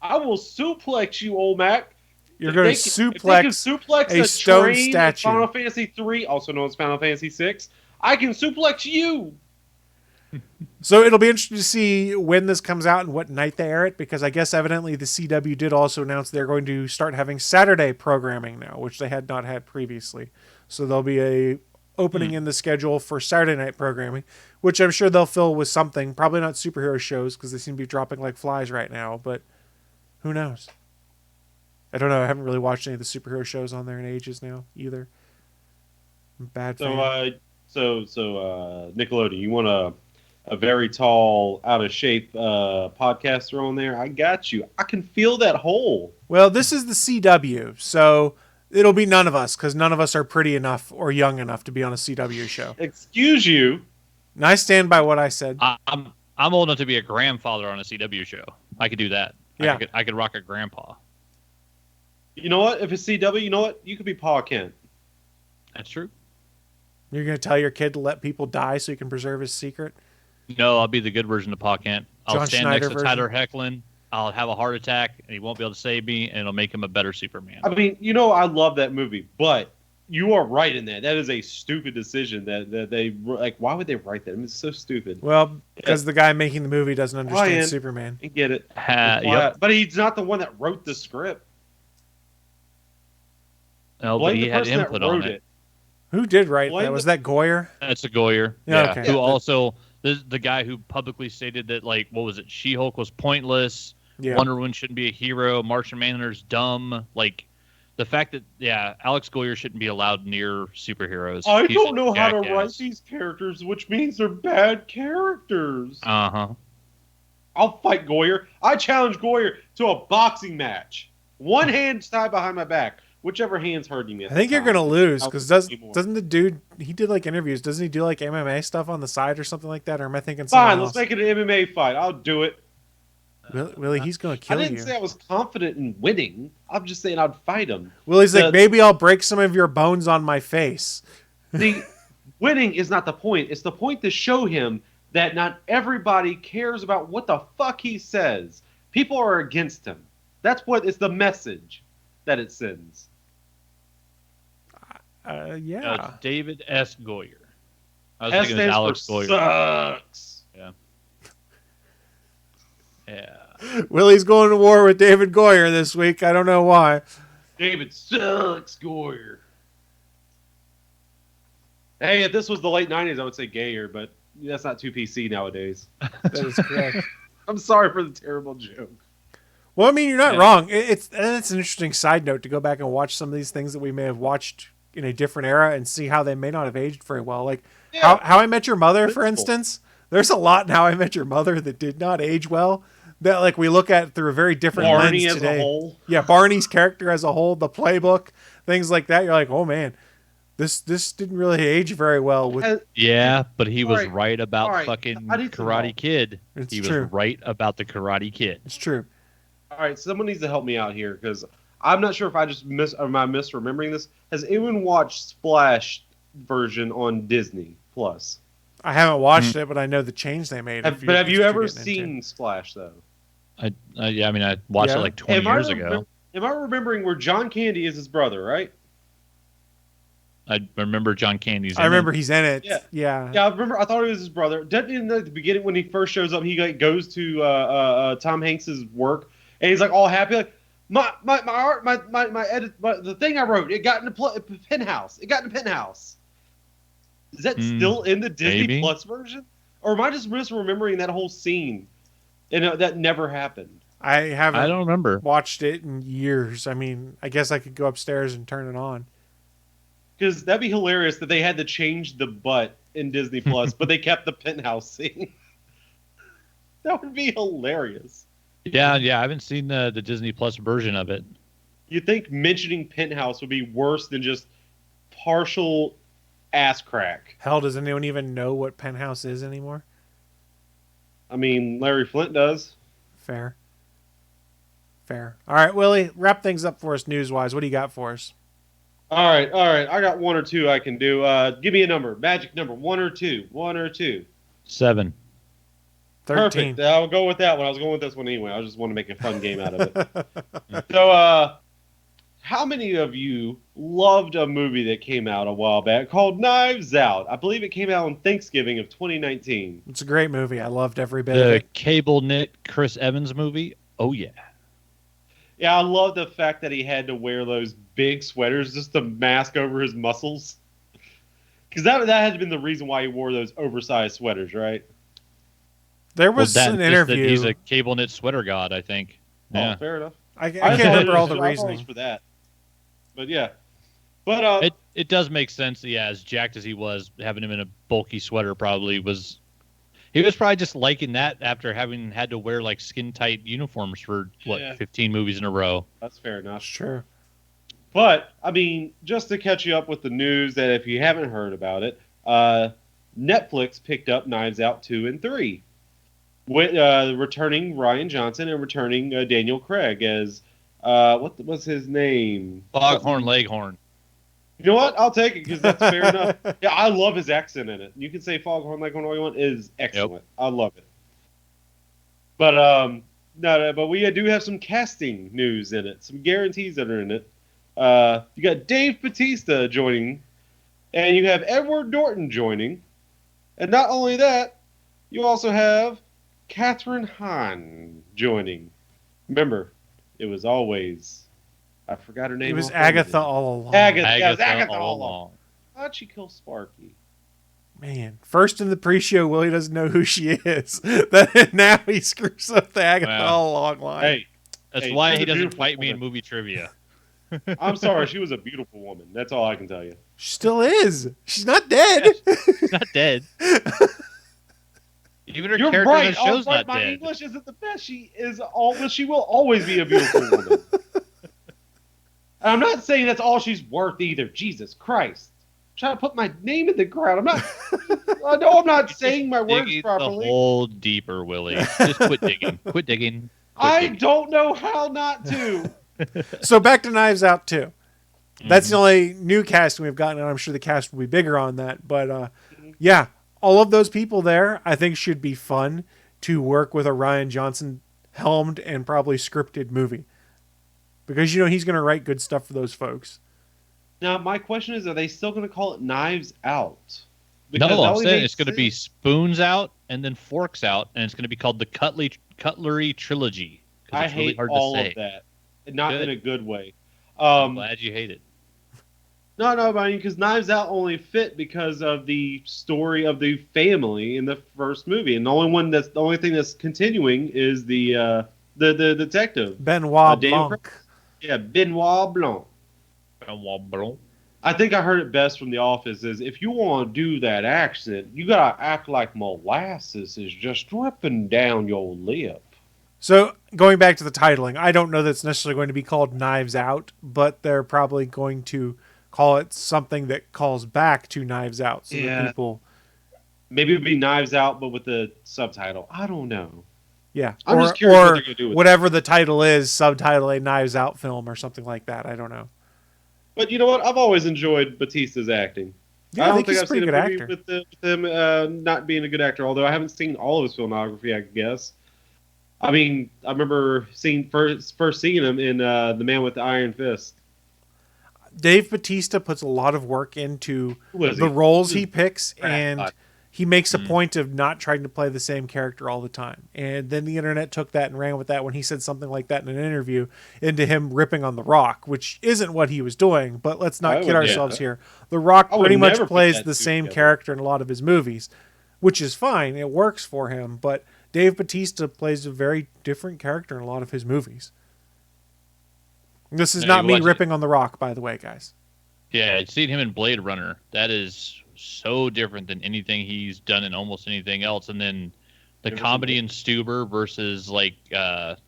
I will suplex you, old Mac. You're If gonna they can- if they can suplex suplex a stone train in statue. Final Fantasy 3, also known as Final Fantasy 6. I can suplex you. So it'll be interesting to see when this comes out and what night they air it, because I guess evidently the CW did also announce they're going to start having Saturday programming now, which they had not had previously. So there'll be a opening in the schedule for Saturday night programming, which I'm sure they'll fill with something. Probably not superhero shows because they seem to be dropping like flies right now, but who knows? I don't know. I haven't really watched any of the superhero shows on there in ages now either. I'm a bad fan. So Nickelodeon, you want a very tall, out of shape podcaster on there? I got you. I can feel that hole. Well, this is the CW, so it'll be none of us because none of us are pretty enough or young enough to be on a CW show. Excuse you. And I stand by what I said. I'm old enough to be a grandfather on a CW show. I could do that. Yeah. I could rock a grandpa. You know what? If it's CW, you know what? You could be Pa Kent. That's true. You're going to tell your kid to let people die so you can preserve his secret? No, I'll be the good version of Pa Kent. I'll John stand Schneider next to Tyler Hoechlin. I'll have a heart attack, and he won't be able to save me, and it'll make him a better Superman. I mean, you know, I love that movie, but you are right in that. That is a stupid decision that they, like, why would they write that? I mean, it's so stupid. Well, because the guy making the movie doesn't understand Ryan. Superman. I get it. Yep. But he's not the one that wrote the script. No, but Blame he the had person that input on wrote it. it. Who did write Blame that? Was the- that Goyer? That's a Goyer. Yeah, okay. Who also the guy who publicly stated that, like, what was it? She-Hulk was pointless. Yeah. Wonder Woman shouldn't be a hero. Martian Manhunter's dumb. Like, the fact that Alex Goyer shouldn't be allowed near superheroes. I He's don't a know how to jackass. write these characters, which means they're bad characters. Uh-huh. I'll fight Goyer. I challenge Goyer to a boxing match. One hand tied behind my back. Whichever hand's hurting me. I think you're going to lose because Anymore. doesn't the dude, he did like interviews, doesn't he do like MMA stuff on the side or something like that? Or am I thinking something Fine, else? let's make it an MMA fight. I'll do it. Willie, he's going to I kill didn't you. say I was confident in winning. I'm just saying I'd fight him. Willie's like, The- maybe I'll break some of your bones on my face. The winning is not the point. It's the point to show him that not everybody cares about what the fuck he says. People are against him. That's what is the message that it sends. Yeah. It's David S. Goyer. I was S thinking it was stands Alex for Goyer. sucks. Yeah. Willie's going to war with David Goyer this week. I don't know why. David sucks, Goyer. Hey, if this was the late 90s, I would say gayer, but that's not too PC nowadays. That is correct. I'm sorry for the terrible joke. Well, I mean, you're not Yeah. wrong. It's an interesting side note to go back and watch some of these things that we may have watched in a different era and see how they may not have aged very well. Like Yeah. how I Met Your Mother, for Principle. instance. There's a lot in How I Met Your Mother that did not age well. That like we look at through a very different Barney lens as today. a whole. Yeah, Barney's character as a whole, the playbook, things like that. You're like, oh man, this didn't really age very well. With Yeah, but he was Alright, right about alright, fucking I need to know. Karate Kid. It's He true. was right about the Karate Kid. It's true. All right, someone needs to help me out here because I'm not sure if I just am I misremembering this. Has anyone watched Splash version on Disney Plus? I haven't watched it, but I know the change they made. Have that's you what ever you're getting into. seen Splash though? Yeah, I mean, I watched Yeah. it like 20 years ago. Am I remembering where John Candy is his brother, right? I remember John Candy's. I remember he's in it. Yeah. Yeah. Yeah, I remember. I thought it was his brother. Doesn't he, at the beginning when he first shows up, he like goes to Tom Hanks's work, and he's like all happy, like my art, the thing I wrote, it got in the penthouse. It got in the penthouse. Is that still in the Disney maybe. Plus version, or am I just misremembering that whole scene? And that never happened. I haven't don't remember. watched it in years. I mean, I guess I could go upstairs and turn it on. Because that'd be hilarious that they had to change the butt in Disney Plus, but they kept the penthouse scene. That would be hilarious. Yeah, I haven't seen the Disney Plus version of it. You'd think mentioning penthouse would be worse than just partial ass crack. Hell, does anyone even know what Penthouse is anymore? I mean, Larry Flint does. Fair. All right, Willie, wrap things up for us news-wise. What do you got for us? All right. I got one or two I can do. Give me a number, magic number, 1 or 2. 1 or 2. 7. 13. Perfect. I'll go with that one. I was going with this one anyway. I just want to make a fun game out of it. So, how many of you loved a movie that came out a while back called Knives Out? I believe it came out on Thanksgiving of 2019. It's a great movie. I loved every bit of The it. cable knit Chris Evans movie. Oh yeah. Yeah, I love the fact that he had to wear those big sweaters just to mask over his muscles. Because that had been the reason why he wore those oversized sweaters, right? There was an interview. He's a cable knit sweater god, I think. Yeah. Oh, fair enough. I thought can't it remember all was- the I thought it was reasoning. for that. But yeah. But It does make sense. Yeah, as jacked as he was, having him in a bulky sweater probably was. He was probably just liking that after having had to wear like skin tight uniforms for 15 movies in a row. that's fair enough. Sure. But I mean, just to catch you up with the news, that if you haven't heard about it, Netflix picked up Knives Out 2 and 3, with returning Ryan Johnson and returning Daniel Craig as what was his name? Foghorn Leghorn. You know what? I'll take it because that's fair enough. Yeah, I love his accent in it. You can say Foghorn Leghorn all you want. It is excellent. Yep. I love it. But no, but we do have some casting news in it. Some guarantees that are in it. You got Dave Bautista joining, and you have Edward Norton joining, and not only that, you also have Katherine Hahn joining. Remember, it was always. I forgot her name. It was offhand. Agatha all along. Agatha. Yeah, it was Agatha all along. How'd she kill Sparky? Man, first in the pre-show, Willie doesn't know who she is. Then now he screws up the Agatha Wow. all along line. Hey, That's Hey, why she's he a doesn't beautiful fight me in woman. movie trivia. I'm sorry, she was a beautiful woman. That's all I can tell you. She still is. She's not dead. She's not dead. Even her You're character right. in the show's right. not My dead. English isn't the best. She will always be a beautiful woman. And I'm not saying that's all she's worth either. Jesus Christ. I'm trying to put my name in the ground. I know I'm not saying my words Digging properly. the hole deeper, Willie. Just quit digging. Quit digging. I don't know how not to. So back to Knives Out 2. That's the only new casting we've gotten, and I'm sure the cast will be bigger on that. But yeah, all of those people there, I think, should be fun to work with a Ryan Johnson helmed and probably scripted movie. Because, he's going to write good stuff for those folks. Now, my question is, are they still going to call it Knives Out? No, Because that I'm only saying makes it's going to be sense. Spoons Out and then Forks Out, and it's going to be called the Cutlery Trilogy. 'cause I it's really hate hard all to say. of that. Not Good. in a good way. I'm glad you hate it. No, I mean, because Knives Out only fit because of the story of the family in the first movie, and the only thing that's continuing is the detective. Benoit Daniel Blanc. Yeah, Benoit Blanc. I think I heard it best from The Office is if you want to do that accent, you gotta act like molasses is just dripping down your lip. So going back to the titling, I don't know that it's necessarily going to be called Knives Out, but they're probably going to call it something that calls back to Knives Out. So Yeah. that people... Maybe it'd be Knives Out, but with the subtitle. I don't know. Yeah, I'm just curious what they're gonna do with whatever the title is, subtitle a Knives Out film or something like that. I don't know. But you know what? I've always enjoyed Batista's acting. Yeah, I I don't think he's a I've pretty seen good a movie actor. with him not being a good actor, although I haven't seen all of his filmography, I guess. I mean, I remember first seeing him in The Man with the Iron Fist. Dave Bautista puts a lot of work into Who is the he? roles he picks, and Crackpot. he makes a point of not trying to play the same character all the time. And then the internet took that and ran with that when he said something like that in an interview into him ripping on The Rock, which isn't what he was doing, but let's not kid ourselves here. The Rock I would pretty much never put plays that the two same together. character in a lot of his movies, which is fine. It works for him, but Dave Bautista plays a very different character in a lot of his movies. This is not me ripping on The Rock, by the way, guys. Yeah, I'd seen him in Blade Runner. That is so different than anything he's done in almost anything else. And then the comedy in Stuber versus like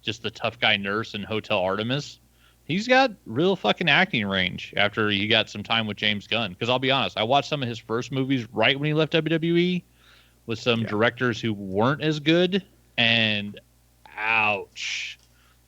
just the tough guy nurse in Hotel Artemis. He's got real fucking acting range after he got some time with James Gunn. Because I'll be honest, I watched some of his first movies right when he left WWE with some directors who weren't as good, and ouch.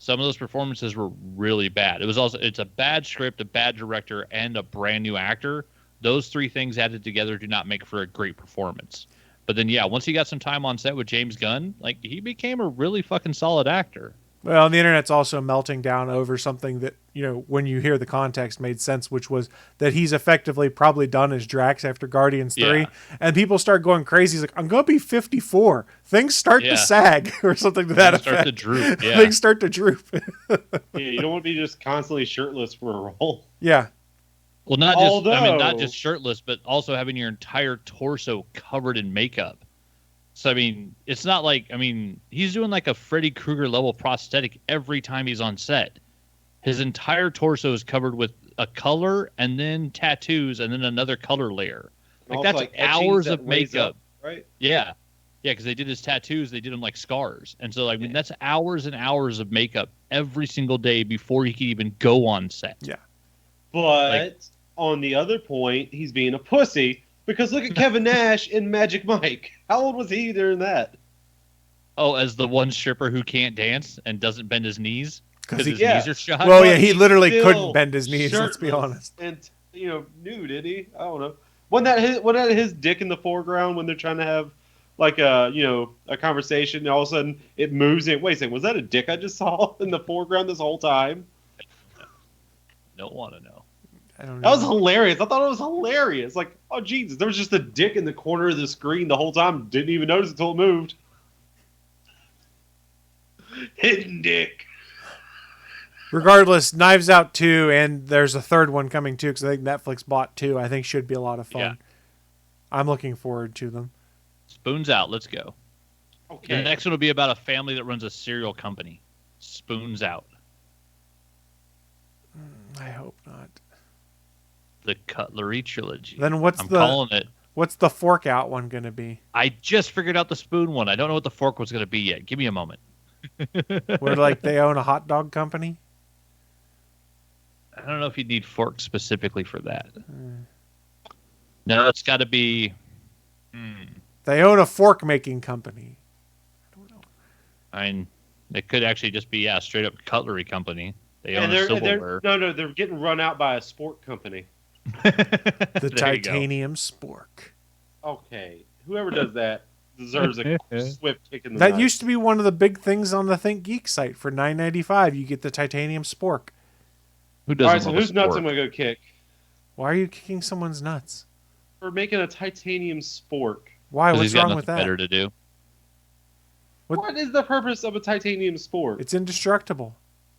Some of those performances were really bad. It's a bad script, a bad director, and a brand new actor. Those three things added together do not make for a great performance. But then, yeah, once he got some time on set with James Gunn, like he became a really fucking solid actor. Well, and the internet's also melting down over something that, you know, when you hear the context made sense, which was that he's effectively probably done as Drax after Guardians 3. And people start going crazy. He's like, I'm going to be 54. Things start to sag or something to that effect. Start to droop. Yeah. Things start to droop. Yeah, you don't want to be just constantly shirtless for a role. Yeah. Well, not just shirtless, but also having your entire torso covered in makeup. So, I mean, it's not like, he's doing like a Freddy Krueger level prosthetic every time he's on set. His entire torso is covered with a color and then tattoos and then another color layer. Like, that's like hours of makeup. Right? Yeah. Yeah, because they did his tattoos, they did them like scars. And so, that's hours and hours of makeup every single day before he could even go on set. Yeah. But on the other point, he's being a pussy. Because look at Kevin Nash in Magic Mike. How old was he during that? Oh, as the one stripper who can't dance and doesn't bend his knees because his knees are shot. Well, yeah, he literally couldn't bend his knees. Let's be honest. And nude, did he? I don't know. Wasn't that his dick in the foreground when they're trying to have like a conversation? And all of a sudden it moves. And wait a second, was that a dick I just saw in the foreground this whole time? Don't want to know. I don't know. That was hilarious. I thought it was hilarious. Like, oh Jesus, there was just a dick in the corner of the screen the whole time. Didn't even notice until it moved. Hidden dick. Regardless, Knives Out 2, and there's a third one coming too, because I think Netflix bought 2. I think should be a lot of fun. Yeah. I'm looking forward to them. Spoons Out. Let's go. Okay. The next one will be about a family that runs a cereal company. Spoons Out. I hope not. The Cutlery Trilogy. Then I'm calling it. What's the Fork Out one going to be? I just figured out the spoon one. I don't know what the fork was going to be yet. Give me a moment. Where like they own a hot dog company? I don't know if you need forks specifically for that. No, it's got to be. They own a fork making company. I don't know. I mean, it could actually just be straight up cutlery company. They own And silverware. they're getting run out by a sport company. The titanium spork. Okay, whoever does that deserves a swift kick in the That nuts. used to be one of the big things on the Think Geek site. For $9.95, you get the titanium spork. Who All doesn't? right, so whose nuts am I going to kick? Why are you kicking someone's nuts? For making a titanium spork. Why? What's he's got wrong nothing with that? better to do. What is the purpose of a titanium spork? It's indestructible.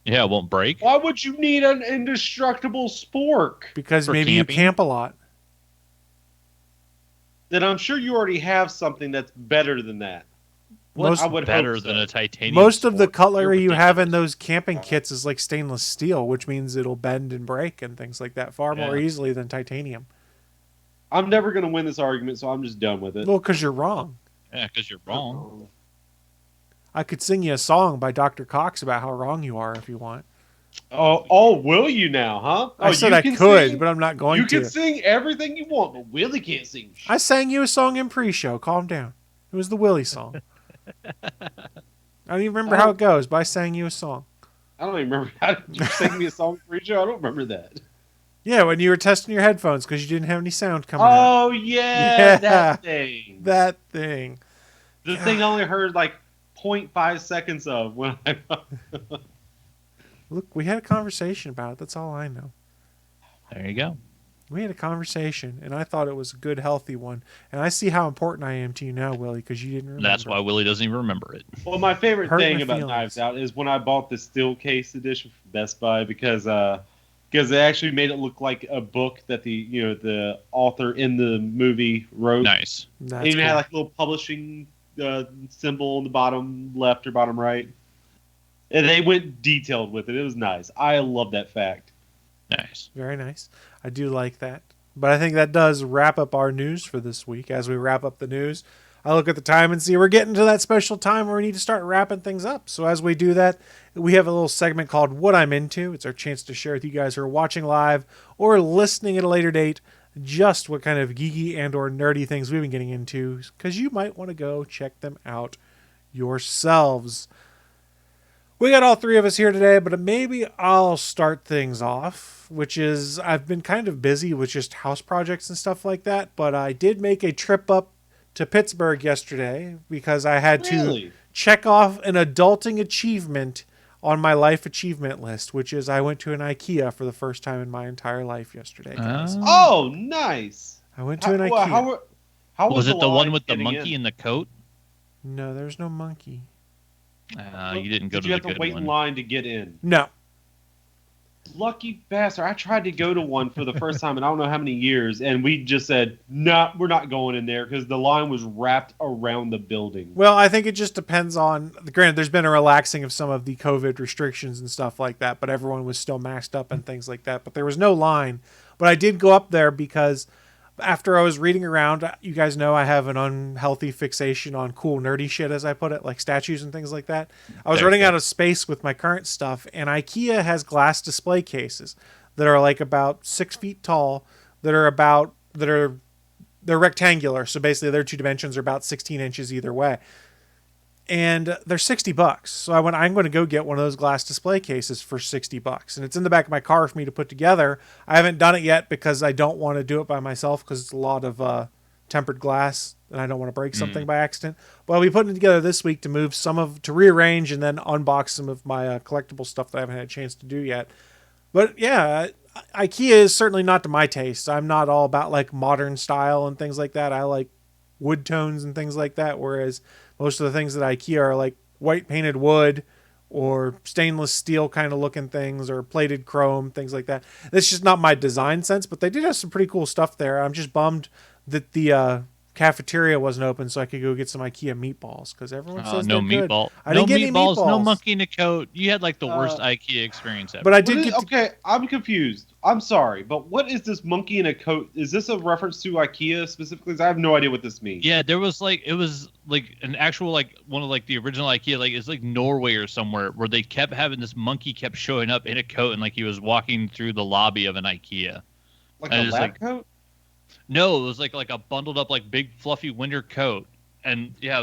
Yeah, it won't break. Why would you need an indestructible spork? Because For maybe camping? you camp a lot. Then I'm sure you already have something that's better than that. Most I would Better hope so. than a titanium. Most of the spork. cutlery You're you have in ridiculous. those camping kits is like stainless steel, which means it'll bend and break and things like that far more Yeah. easily than titanium. I'm never going to win this argument, so I'm just done with it. Well, because you're wrong. Yeah, because you're wrong. I could sing you a song by Dr. Cox about how wrong you are if you want. Oh, will you now, huh? I said I could, but I'm not going You to. can sing everything you want, but Willie can't sing shit. I sang you a song in pre-show. Calm down. It was the Willie song. I don't even remember how it goes, but I sang you a song. I don't even remember. How did you sing me a song for each show? I don't remember that. Yeah, when you were testing your headphones because you didn't have any sound coming out. Oh, yeah, that thing. That thing. The thing I only heard like 0.5 seconds of when I... Look, we had a conversation about it. That's all I know. There you go. We had a conversation, and I thought it was a good, healthy one. And I see how important I am to you now, Willie, because you didn't remember. That's why Willie doesn't even remember it. Well, my favorite Hurt thing my about feelings. Knives Out is when I bought the steel case edition from Best Buy because they actually made it look like a book that the author in the movie wrote. Nice. That's It even cool. had like a little publishing symbol on the bottom left or bottom right. And they went detailed with it. It was nice. I love that fact. Nice. Very nice. I do like that. But I think that does wrap up our news for this week. As we wrap up the news, I look at the time and see we're getting to that special time where we need to start wrapping things up. So as we do that, we have a little segment called What I'm Into. It's our chance to share with you guys who are watching live or listening at a later date just what kind of geeky and or nerdy things we've been getting into, because you might want to go check them out yourselves. We got all three of us here today, but maybe I'll start things off, which is I've been kind of busy with just house projects and stuff like that, but I did make a trip up to Pittsburgh yesterday because I had to check off an adulting achievement on my life achievement list, which is I went to an IKEA for the first time in my entire life yesterday, guys. Oh, nice. I went to an IKEA. How Was it the one line with the getting monkey in the coat? No, there's no monkey. You didn't go Did to you the have to good wait one. in line to get in? No. Lucky bastard. I tried to go to one for the first time in I don't know how many years, and we just said, no, we're not going in there because the line was wrapped around the building. Well, I think it just depends on, granted, there's been a relaxing of some of the COVID restrictions and stuff like that, but everyone was still masked up and things like that. But there was no line. But I did go up there because after I was reading around, you guys know I have an unhealthy fixation on cool nerdy shit, as I put it, like statues and things like that. I was running out of space with my current stuff, and IKEA has glass display cases that are like about 6 feet tall, they're rectangular, so basically their two dimensions are about 16 inches either way. And they're $60. So I went, I'm going to go get one of those glass display cases for $60. And it's in the back of my car for me to put together. I haven't done it yet because I don't want to do it by myself because it's a lot of tempered glass and I don't want to break something by accident. But I'll be putting it together this week to rearrange and then unbox some of my collectible stuff that I haven't had a chance to do yet. But yeah, IKEA is certainly not to my taste. I'm not all about like modern style and things like that. I like wood tones and things like that, whereas most of the things at IKEA are like white painted wood or stainless steel kind of looking things or plated chrome, things like that. That's just not my design sense, but they did have some pretty cool stuff there. I'm just bummed that the cafeteria wasn't open so I could go get some IKEA meatballs because everyone says no they're good. meatball. I didn't get any meatballs, no meatballs. monkey in a coat. You had like the worst IKEA experience ever. But I did get Okay, I'm confused. I'm sorry, but what is this monkey in a coat? Is this a reference to IKEA specifically? 'Cause I have no idea what this means. Yeah, it was like an actual like one of like the original IKEA, like it's like Norway or somewhere where they kept having this monkey kept showing up in a coat and like he was walking through the lobby of an IKEA. Like And a it's lab like- coat? No, it was like a bundled up like big fluffy winter coat. And yeah, it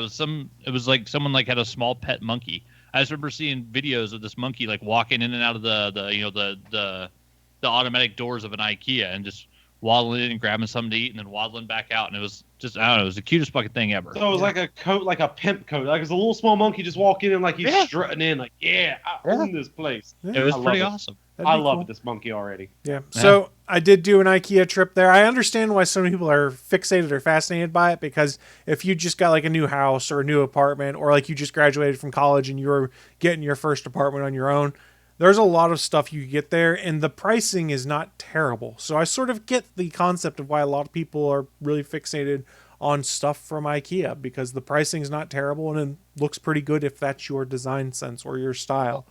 was like someone like had a small pet monkey. I just remember seeing videos of this monkey like walking in and out of the automatic doors of an IKEA and just waddling in and grabbing something to eat and then waddling back out. And it was just, I don't know, it was the cutest fucking thing ever. So it was like a coat, like a pimp coat. Like it's a little small monkey just walking in like he's strutting in like, I own this place. It was I love pretty it. awesome. That'd I be love cool. this monkey already. Yeah. So I did do an IKEA trip there. I understand why so many people are fixated or fascinated by it, because if you just got like a new house or a new apartment, or like you just graduated from college and you're getting your first apartment on your own, there's a lot of stuff you get there and the pricing is not terrible. So I sort of get the concept of why a lot of people are really fixated on stuff from IKEA, because the pricing is not terrible and it looks pretty good if that's your design sense or your style.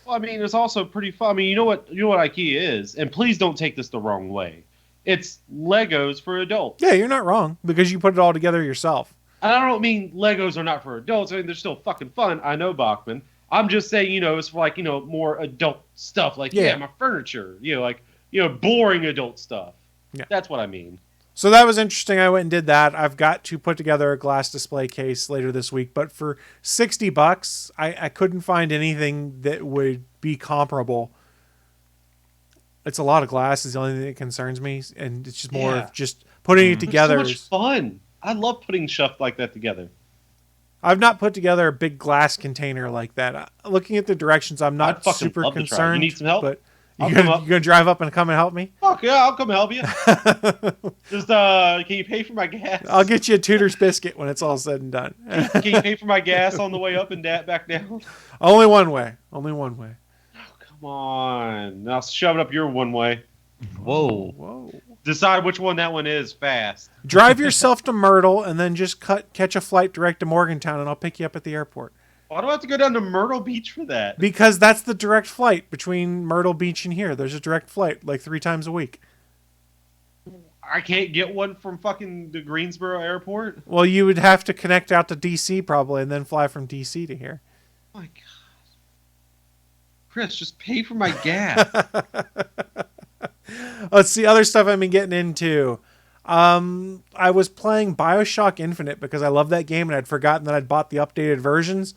Well, I mean, it's also pretty fun. I mean, you know what IKEA is, and please don't take this the wrong way. It's Legos for adults. Yeah, you're not wrong, because you put it all together yourself. And I don't mean Legos are not for adults. I mean, they're still fucking fun. I know, Bachman. I'm just saying, it's for like, more adult stuff. Like, my furniture. Boring adult stuff. Yeah. That's what I mean. So that was interesting. I went and did that. I've got to put together a glass display case later this week, but for $60, I couldn't find anything that would be comparable. It's a lot of glass is the only thing that concerns me, and it's just more of just putting it together. It's so much fun. I love putting stuff like that together. I've not put together a big glass container like that. Looking at the directions, I'm not super concerned. You need some help? But you gonna drive up and come and help me? Fuck yeah, I'll come help you. Just can you pay for my gas? I'll get you a Tudor's biscuit when it's all said and done. Can you pay for my gas on the way up and back down? Only one way. Only one way. Oh, come on. I'll shove it up your one way. Whoa. Decide which one that one is fast. Drive yourself to Myrtle and then just catch a flight direct to Morgantown, and I'll pick you up at the airport. Why do I have to go down to Myrtle Beach for that? Because that's the direct flight between Myrtle Beach and here. There's a direct flight like 3 times a week. I can't get one from fucking the Greensboro airport? Well, you would have to connect out to D.C. probably and then fly from D.C. to here. Oh my God. Chris, just pay for my gas. Let's see other stuff I've been getting into. I was playing BioShock Infinite because I love that game and I'd forgotten that I'd bought the updated versions.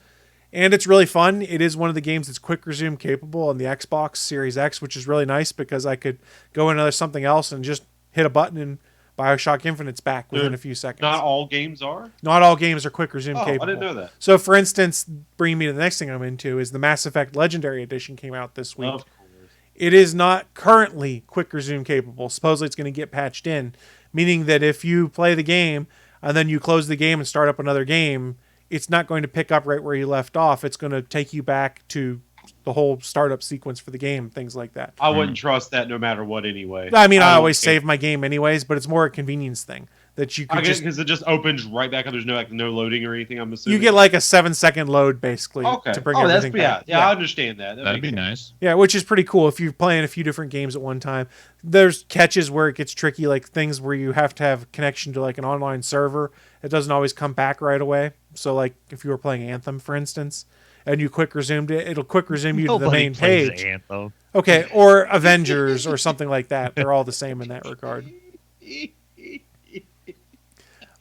And it's really fun. It is one of the games that's quick resume capable on the Xbox Series X, which is really nice because I could go into something else and just hit a button and BioShock Infinite's back within a few seconds. Not all games are? Not all games are quick resume capable. I didn't know that. So, for instance, bringing me to the next thing I'm into is the Mass Effect Legendary Edition came out this week. Of course. It is not currently quick resume capable. Supposedly it's going to get patched in, meaning that if you play the game and then you close the game and start up another game, it's not going to pick up right where you left off. It's going to take you back to the whole startup sequence for the game, things like that. I wouldn't trust that no matter what anyway. I mean, I always save my game anyways, but it's more a convenience thing that you could because it just opens right back up. There's no loading or anything, I'm assuming. You get like a 7-second load basically to bring everything back. Yeah, I understand that. That'd be nice. Yeah, which is pretty cool if you're playing a few different games at one time. There's catches where it gets tricky, like things where you have to have a connection to like an online server. It doesn't always come back right away. So like if you were playing Anthem, for instance, and you quick resumed it, it'll quick resume you to the main page. Anthem. Okay, or Avengers or something like that. They're all the same in that regard.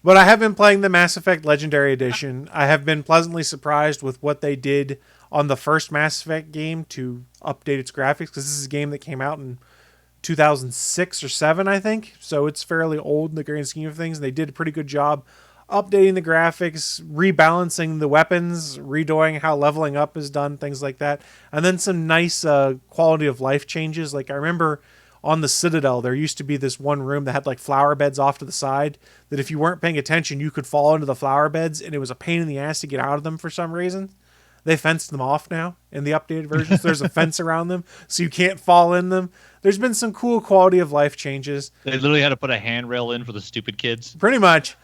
But I have been playing the Mass Effect Legendary Edition. I have been pleasantly surprised with what they did on the first Mass Effect game to update its graphics, because this is a game that came out in 2006 or 7, I think. So it's fairly old in the grand scheme of things. They did a pretty good job updating the graphics, rebalancing the weapons, redoing how leveling up is done, things like that. And then some nice quality of life changes. Like I remember on the Citadel, there used to be this one room that had like flower beds off to the side that if you weren't paying attention, you could fall into the flower beds and it was a pain in the ass to get out of them for some reason. They fenced them off now in the updated versions. There's a fence around them so you can't fall in them. There's been some cool quality of life changes. They literally had to put a handrail in for the stupid kids. Pretty much.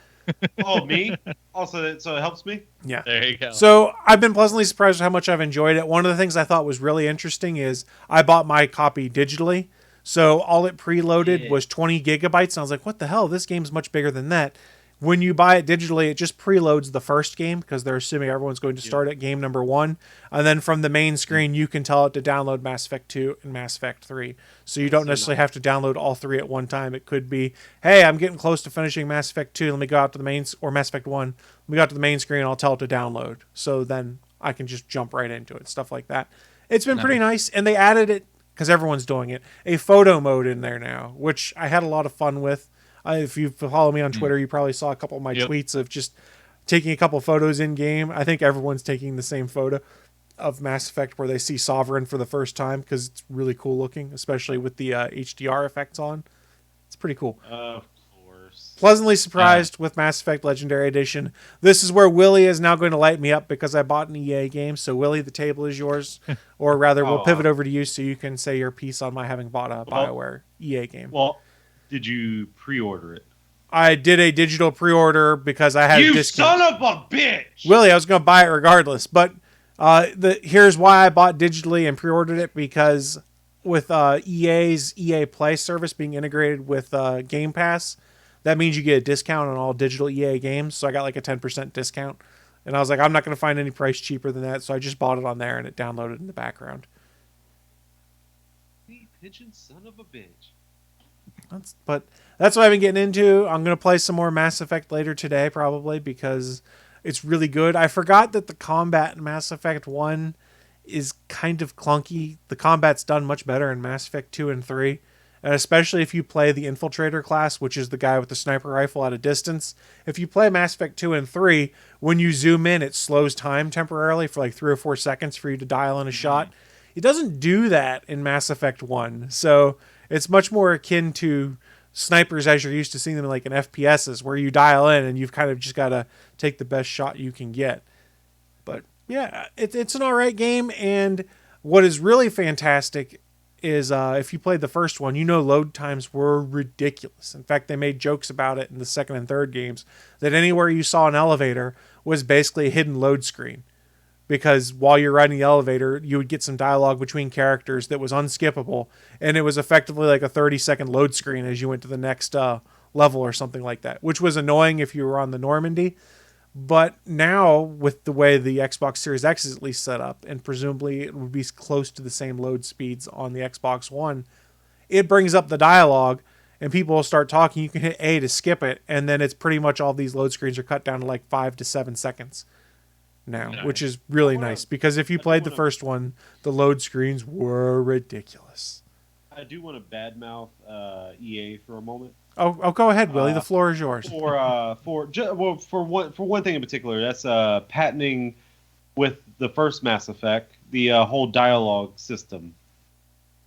Oh, me? Also, so it helps me? Yeah. There you go. So I've been pleasantly surprised with how much I've enjoyed it. One of the things I thought was really interesting is I bought my copy digitally. So all it preloaded was 20 gigabytes. And I was like, what the hell? This game's much bigger than that. When you buy it digitally, it just preloads the first game because they're assuming everyone's going to start at game number 1. And then from the main screen, you can tell it to download Mass Effect 2 and Mass Effect 3. So you don't necessarily have to download all 3 at one time. It could be, hey, I'm getting close to finishing Mass Effect 2. Let me go out to the main, or Mass Effect 1. Let me go out to the main screen and I'll tell it to download. So then I can just jump right into it, stuff like that. It's been pretty nice. And they added it, because everyone's doing it, a photo mode in there now, which I had a lot of fun with. If you follow me on Twitter, you probably saw a couple of my tweets of just taking a couple photos in game. I think everyone's taking the same photo of Mass Effect where they see Sovereign for the first time because it's really cool looking, especially with the HDR effects on. It's pretty cool. Of course. Pleasantly surprised with Mass Effect Legendary Edition. This is where Willie is now going to light me up because I bought an EA game. So Willie, the table is yours. Or rather, we'll pivot over to you so you can say your piece on my having bought a BioWare EA game. Well, did you pre-order it? I did a digital pre-order because I had a discount. You son of a bitch! Willie, I was going to buy it regardless. But here's why I bought digitally and pre-ordered it, because with EA's EA Play service being integrated with Game Pass, that means you get a discount on all digital EA games. So I got like a 10% discount. And I was like, I'm not going to find any price cheaper than that. So I just bought it on there and it downloaded in the background. Pigeon son of a bitch. But that's what I've been getting into. I'm going to play some more Mass Effect later today, probably, because it's really good. I forgot that the combat in Mass Effect 1 is kind of clunky. The combat's done much better in Mass Effect 2 and 3. And especially if you play the Infiltrator class, which is the guy with the sniper rifle at a distance. If you play Mass Effect 2 and 3, when you zoom in, it slows time temporarily for like 3 or 4 seconds for you to dial in a shot. It doesn't do that in Mass Effect 1. So it's much more akin to snipers as you're used to seeing them like in FPSs, where you dial in and you've kind of just got to take the best shot you can get. But yeah, it's an alright game. And what is really fantastic is if you played the first one, load times were ridiculous. In fact, they made jokes about it in the second and third games, that anywhere you saw an elevator was basically a hidden load screen. Because while you're riding the elevator, you would get some dialogue between characters that was unskippable, and it was effectively like a 30-second load screen as you went to the next level or something like that, which was annoying if you were on the Normandy. But now, with the way the Xbox Series X is at least set up, and presumably it would be close to the same load speeds on the Xbox One, it brings up the dialogue, and people will start talking. You can hit A to skip it, and then it's pretty much all these load screens are cut down to like 5 to 7 seconds now, nice. Which is really nice, because if you played the first one, the load screens were ridiculous. I do want to badmouth EA for a moment. Oh, go ahead, Willie. The floor is yours. For one thing in particular, that's patenting with the first Mass Effect, the whole dialogue system.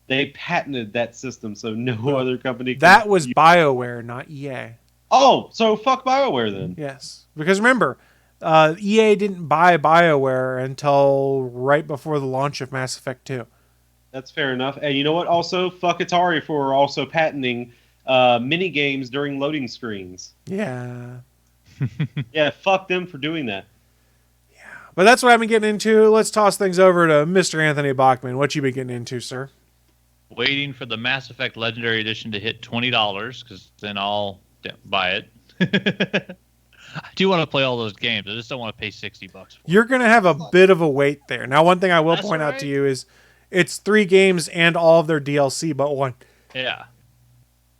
They patented that system, so no other company. That was BioWare, not EA. Oh, so fuck BioWare then. Yes, because remember, EA didn't buy BioWare until right before the launch of Mass Effect 2. That's fair enough. And you know what? Also, fuck Atari for also patenting mini games during loading screens. Yeah. Yeah, fuck them for doing that. Yeah. But that's what I've been getting into. Let's toss things over to Mr. Anthony Bachman. What you been getting into, sir? Waiting for the Mass Effect Legendary Edition to hit $20, because then I'll buy it. I do want to play all those games. I just don't want to pay $60 for it. You're going to have a bit of a wait there. Now, one thing I will point out to you is it's 3 games and all of their DLC but one. Yeah.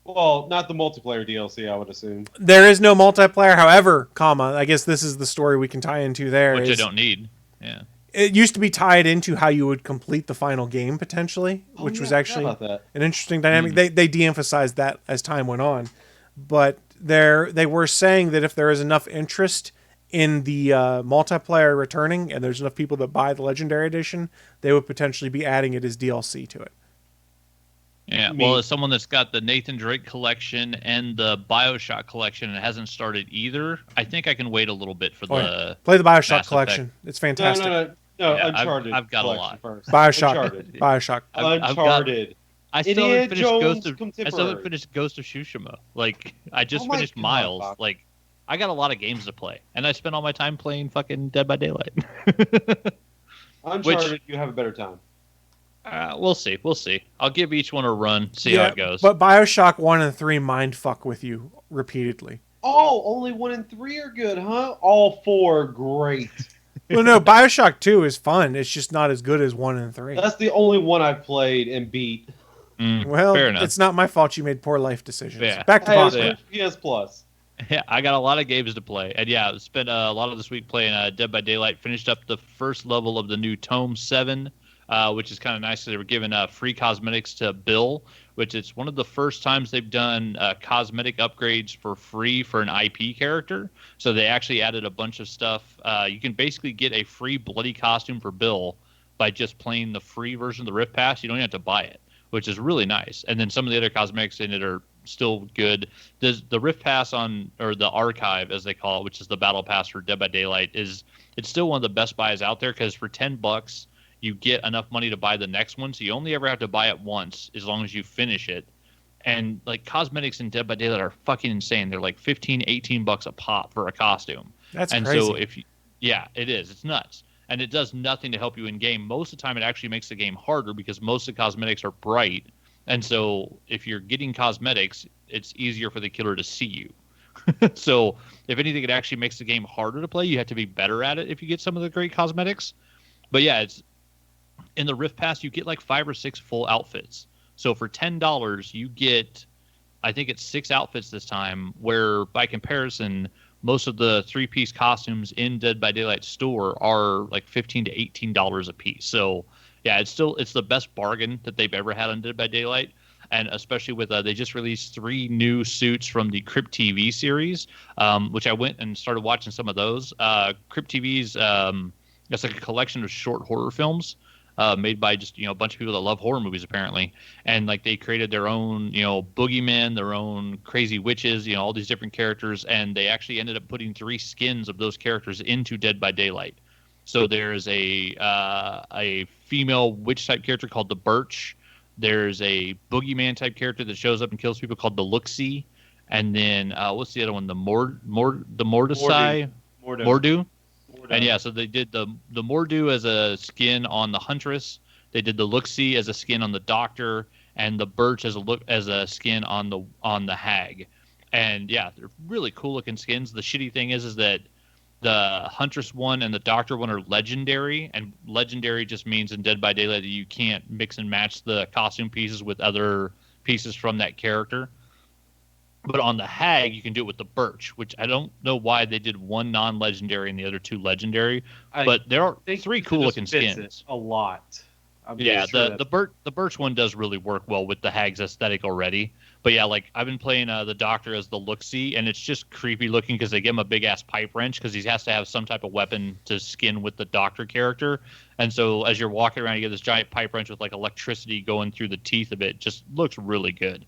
Well, not the multiplayer DLC, I would assume. There is no multiplayer. However, I guess this is the story we can tie into there. Which I don't need. Yeah. It used to be tied into how you would complete the final game, potentially, which was actually an interesting dynamic. Mm-hmm. They de-emphasized that as time went on. But they were saying that if there is enough interest in the multiplayer returning, and there's enough people that buy the Legendary Edition, they would potentially be adding it as DLC to it. Yeah, well, as someone that's got the Nathan Drake collection and the BioShock collection and hasn't started either, I think I can wait a little bit for the play the BioShock collection. Effect. It's fantastic. No, yeah, Uncharted. I've got a lot. First. BioShock. Uncharted. I still haven't finished Ghost of Tsushima. Like, I just finished Miles. God. Like, I got a lot of games to play, and I spend all my time playing fucking Dead by Daylight. Uncharted, you have a better time. We'll see. I'll give each one a run, see how it goes. But BioShock 1 and 3 mindfuck with you repeatedly. Oh, only 1 and 3 are good, huh? All 4 are great. Well, no, BioShock 2 is fun. It's just not as good as 1 and 3. That's the only one I've played and beat. Well, it's not my fault you made poor life decisions. Yeah. Back to Bachman. PS Plus. Yeah, I got a lot of games to play. And yeah, spent a lot of this week playing Dead by Daylight. Finished up the first level of the new Tome 7. Which is kind of nice. They were giving free cosmetics to Bill, which it's one of the first times they've done cosmetic upgrades for free for an IP character. So they actually added a bunch of stuff. You can basically get a free bloody costume for Bill by just playing the free version of the Rift Pass. You don't even have to buy it, which is really nice. And then some of the other cosmetics in it are still good. The Rift Pass or the Archive, as they call it, which is the Battle Pass for Dead by Daylight, it's still one of the best buys out there, because for $10, you get enough money to buy the next one, so you only ever have to buy it once as long as you finish it. And like cosmetics in Dead by Daylight are fucking insane. They're like $15-$18 a pop for a costume. That's crazy. And so it is. It's nuts. And it does nothing to help you in game. Most of the time it actually makes the game harder, because most of the cosmetics are bright. And so if you're getting cosmetics, it's easier for the killer to see you. So if anything, it actually makes the game harder to play. You have to be better at it if you get some of the great cosmetics. But yeah, in the Rift Pass, you get like 5 or 6 full outfits. So for $10, you get I think it's 6 outfits this time, where by comparison, most of the 3-piece costumes in Dead by Daylight store are like $15 to $18 a piece. So yeah, it's the best bargain that they've ever had on Dead by Daylight. And especially with they just released 3 new suits from the Crypt TV series, which I went and started watching some of those. Crypt TV's that's like a collection of short horror films made by just a bunch of people that love horror movies apparently, and like they created their own boogeymen, their own crazy witches, all these different characters, and they actually ended up putting 3 skins of those characters into Dead by Daylight. So there's a female witch type character called the Birch. There's a boogeyman type character that shows up and kills people called the Looksee, and then what's the other one? The Mordecai. Mordu. And yeah, so they did the Mordu as a skin on the Huntress. They did the Looksee as a skin on the Doctor, and the Birch as a skin on the Hag. And yeah, they're really cool looking skins. The shitty thing is that the Huntress one and the Doctor one are legendary, and legendary just means in Dead by Daylight that you can't mix and match the costume pieces with other pieces from that character. But on the Hag, you can do it with the Birch, which I don't know why they did one non-legendary and the other 2 legendary. But there are 3 cool-looking skins. A lot. Yeah, the Birch one does really work well with the Hag's aesthetic already. But yeah, like I've been playing the Doctor as the Looksee, and it's just creepy looking because they give him a big-ass pipe wrench because he has to have some type of weapon to skin with the Doctor character. And so as you're walking around, you get this giant pipe wrench with like electricity going through the teeth of it. Just looks really good.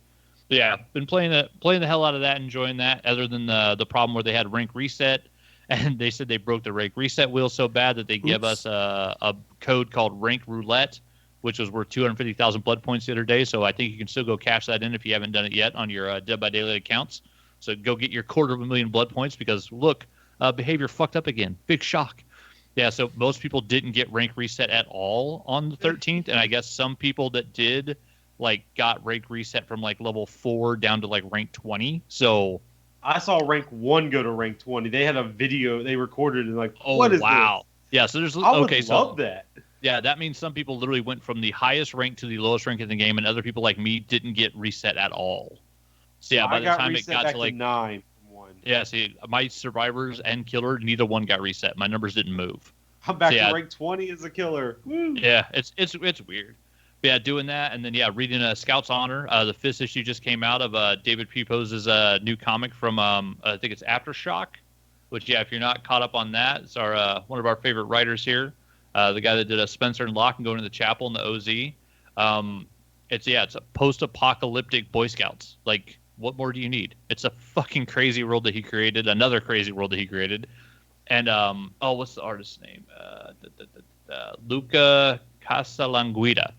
Yeah, been playing the hell out of that, enjoying that. Other than the problem where they had rank reset, and they said they broke the rank reset wheel so bad that they give us a code called Rank Roulette, which was worth 250,000 blood points the other day. So I think you can still go cash that in if you haven't done it yet on your Dead by Daylight accounts. So go get your 250,000 blood points because look, behavior fucked up again. Big shock. Yeah, so most people didn't get rank reset at all on the 13th, and I guess some people that did got rank reset from level 4 down to rank 20. So I saw rank 1 go to rank 20. They had a video they recorded and what is wow. This? Yeah, so there's I would love that. Yeah, that means some people literally went from the highest rank to the lowest rank in the game, and other people like me didn't get reset at all. So yeah, by the time it got to 9 from 1. Yeah, see, my survivors and killer, neither one got reset. My numbers didn't move. I'm back to rank 20 as a killer. Woo. Yeah, it's weird. But yeah, doing that, and then reading Scout's Honor. The 5th issue just came out of David P. Pose's new comic from I think it's Aftershock. Which if you're not caught up on that, it's our one of our favorite writers here, the guy that did Spencer and Locke and Going to the Chapel in the OZ. It's a post-apocalyptic Boy Scouts. What more do you need? It's a fucking crazy world that he created, another crazy world that he created, and what's the artist's name? Luca Casalanguida.